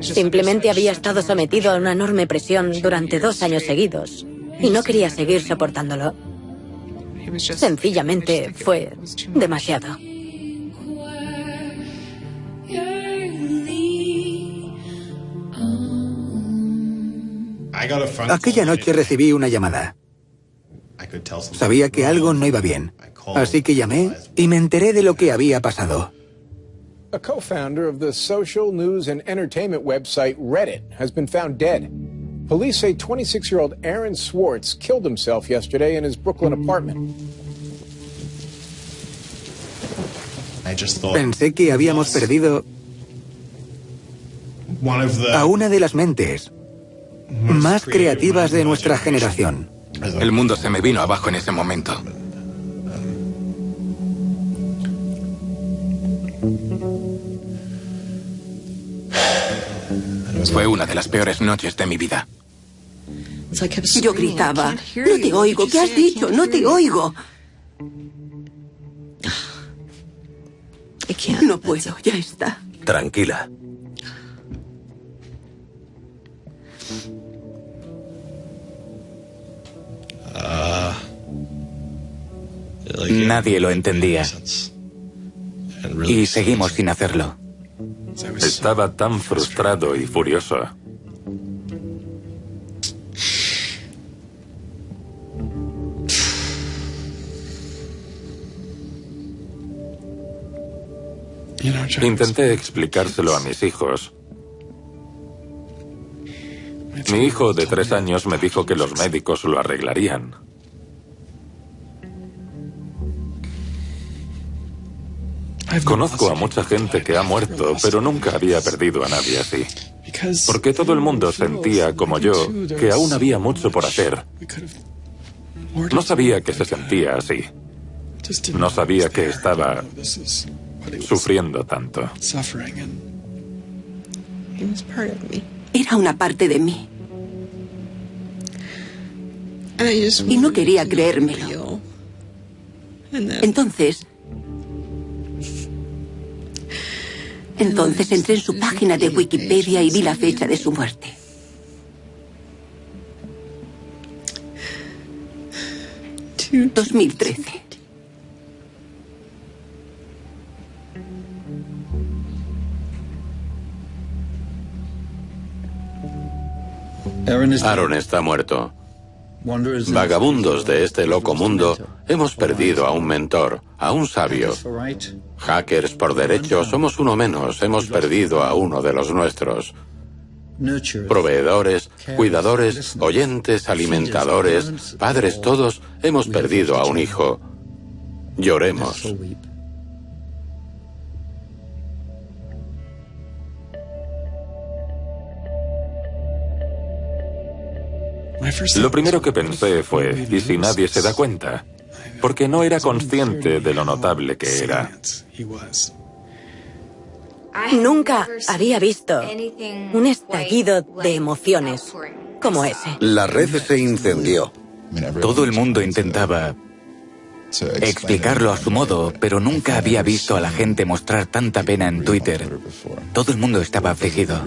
Simplemente había estado sometido a una enorme presión durante 2 años seguidos y no quería seguir soportándolo. Sencillamente fue demasiado. Aquella noche recibí una llamada. Sabía que algo no iba bien, así que llamé y me enteré de lo que había pasado. A co-founder of the social news and entertainment website Reddit has been found dead. Police say 26-year-old Aaron Swartz killed himself yesterday in his Brooklyn apartment. Pensé que habíamos perdido a una de las mentes más creativas de nuestra generación. El mundo se me vino abajo en ese momento. Fue una de las peores noches de mi vida. Yo gritaba, no te oigo, ¿qué has dicho? No te oigo. No puedo, ya está. Tranquila. Nadie lo entendía. Y seguimos sin hacerlo. Estaba tan frustrado y furioso. Intenté explicárselo a mis hijos. Mi hijo de 3 años me dijo que los médicos lo arreglarían. Conozco a mucha gente que ha muerto, pero nunca había perdido a nadie así. Porque todo el mundo sentía, como yo, que aún había mucho por hacer. No sabía que se sentía así. No sabía que estaba sufriendo tanto. Era una parte de mí. Y no quería creérmelo. Entonces entré en su página de Wikipedia y vi la fecha de su muerte. ...2013. Aaron está muerto. Vagabundos de este loco mundo, hemos perdido a un mentor, a un sabio. Hackers por derecho, somos uno menos, hemos perdido a uno de los nuestros. Proveedores, cuidadores, oyentes, alimentadores, padres todos, hemos perdido a un hijo. Lloremos. Lo primero que pensé fue, ¿y si nadie se da cuenta? Porque no era consciente de lo notable que era. Nunca había visto un estallido de emociones como ese. La red se incendió. Todo el mundo intentaba explicarlo a su modo, pero nunca había visto a la gente mostrar tanta pena en Twitter. Todo el mundo estaba afligido.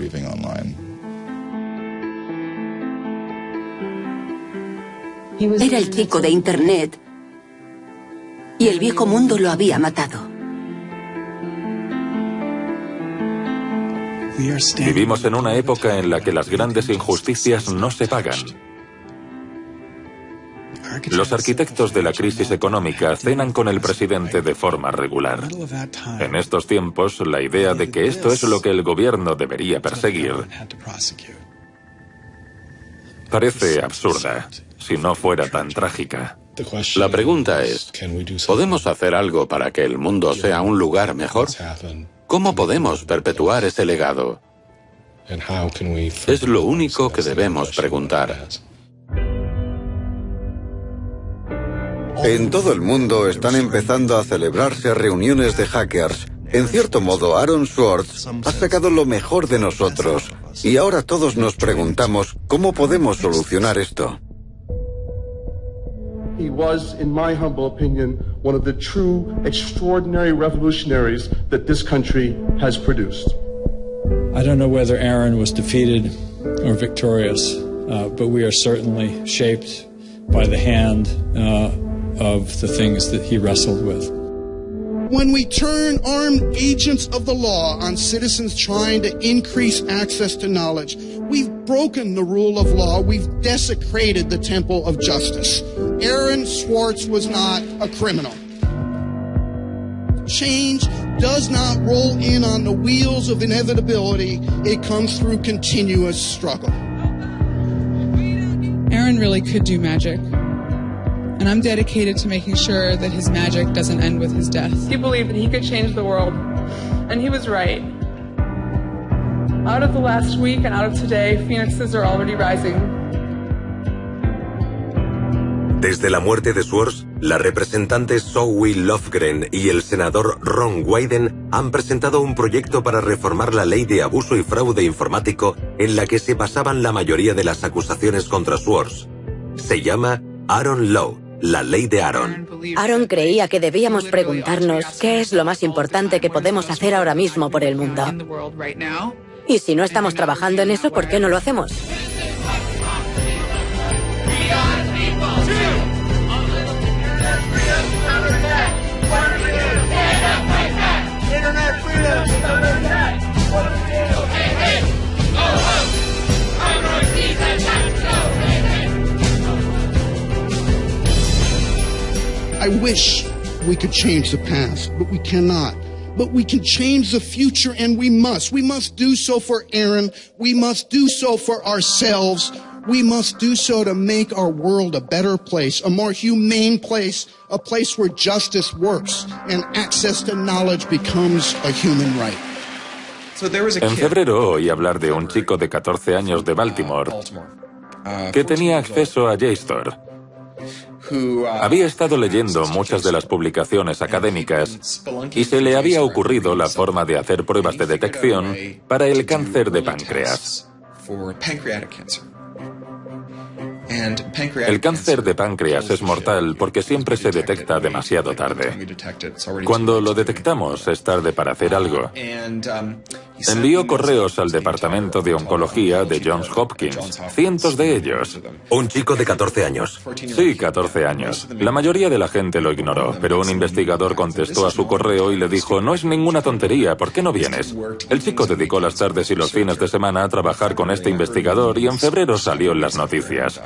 Era el chico de Internet y el viejo mundo lo había matado. Vivimos en una época en la que las grandes injusticias no se pagan. Los arquitectos de la crisis económica cenan con el presidente de forma regular. En estos tiempos, la idea de que esto es lo que el gobierno debería perseguir parece absurda, si no fuera tan trágica. La pregunta es, ¿podemos hacer algo para que el mundo sea un lugar mejor? ¿Cómo podemos perpetuar ese legado? Es lo único que debemos preguntar. En todo el mundo están empezando a celebrarse reuniones de hackers. En cierto modo, Aaron Swartz ha sacado lo mejor de nosotros. Y ahora todos nos preguntamos, ¿cómo podemos solucionar esto? He was, in my humble opinion, one of the true extraordinary revolutionaries that this country has produced. I don't know whether Aaron was defeated or victorious, but we are certainly shaped by the hand of the things that he wrestled with. When we turn armed agents of the law on citizens trying to increase access to knowledge, we've broken the rule of law, we've desecrated the temple of justice. Aaron Swartz was not a criminal. Change does not roll in on the wheels of inevitability. It comes through continuous struggle. Aaron really could do magic. And I'm dedicated to making sure that his magic doesn't end with his death. He believed that he could change the world. And he was right. Out of the last week and out of today, phoenixes are already rising. Desde la muerte de Swords, la representante Zoe Lofgren y el senador Ron Wyden han presentado un proyecto para reformar la ley de abuso y fraude informático en la que se basaban la mayoría de las acusaciones contra Swords. Se llama Aaron Law, la ley de Aaron. Aaron creía que debíamos preguntarnos qué es lo más importante que podemos hacer ahora mismo por el mundo. Y si no estamos trabajando en eso, ¿por qué no lo hacemos? I wish we could change the past, but we cannot. But we can change the future, and we must. We must do so for Aaron. We must do so for ourselves. We must do so to make our world a better place, a more humane place, a place where justice works and access to knowledge becomes a human right. En febrero oí hablar de un chico de 14 años de Baltimore que tenía acceso a JSTOR. Había estado leyendo muchas de las publicaciones académicas y se le había ocurrido la forma de hacer pruebas de detección para el cáncer de páncreas. El cáncer de páncreas es mortal porque siempre se detecta demasiado tarde. Cuando lo detectamos es tarde para hacer algo. Envió correos al departamento de oncología de Johns Hopkins, cientos de ellos. Un chico de 14 años. Sí, 14 años. La mayoría de la gente lo ignoró, pero un investigador contestó a su correo y le dijo: no es ninguna tontería, ¿por qué no vienes? El chico dedicó las tardes y los fines de semana a trabajar con este investigador y en febrero salió en las noticias.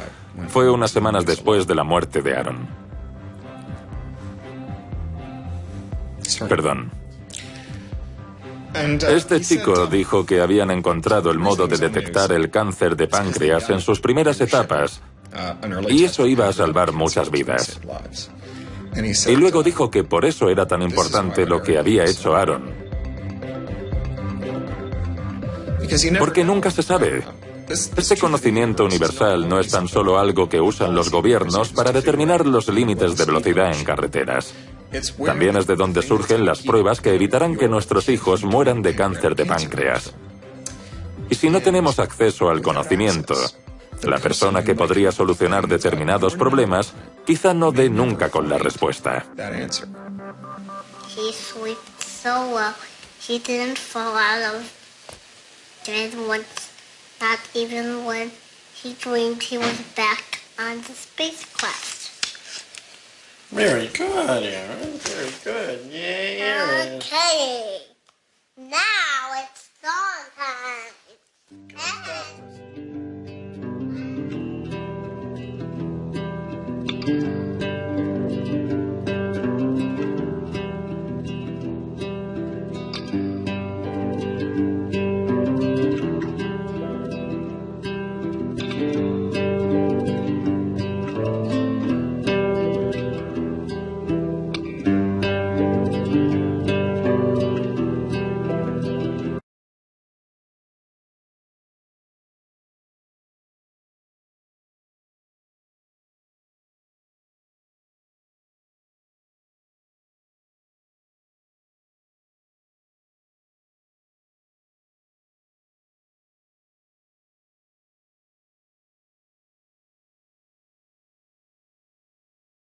Fue unas semanas después de la muerte de Aaron. Perdón. Este chico dijo que habían encontrado el modo de detectar el cáncer de páncreas en sus primeras etapas y eso iba a salvar muchas vidas. Y luego dijo que por eso era tan importante lo que había hecho Aaron. Porque nunca se sabe. Este conocimiento universal no es tan solo algo que usan los gobiernos para determinar los límites de velocidad en carreteras. También es de donde surgen las pruebas que evitarán que nuestros hijos mueran de cáncer de páncreas. Y si no tenemos acceso al conocimiento, la persona que podría solucionar determinados problemas quizá no dé nunca con la respuesta. He slept so well, he didn't fall out of bed once, not even when he dreamed he was back on the spacecraft. Very good, Aaron. Very good. Yay, Aaron. Okay. Now it's song time. Hey.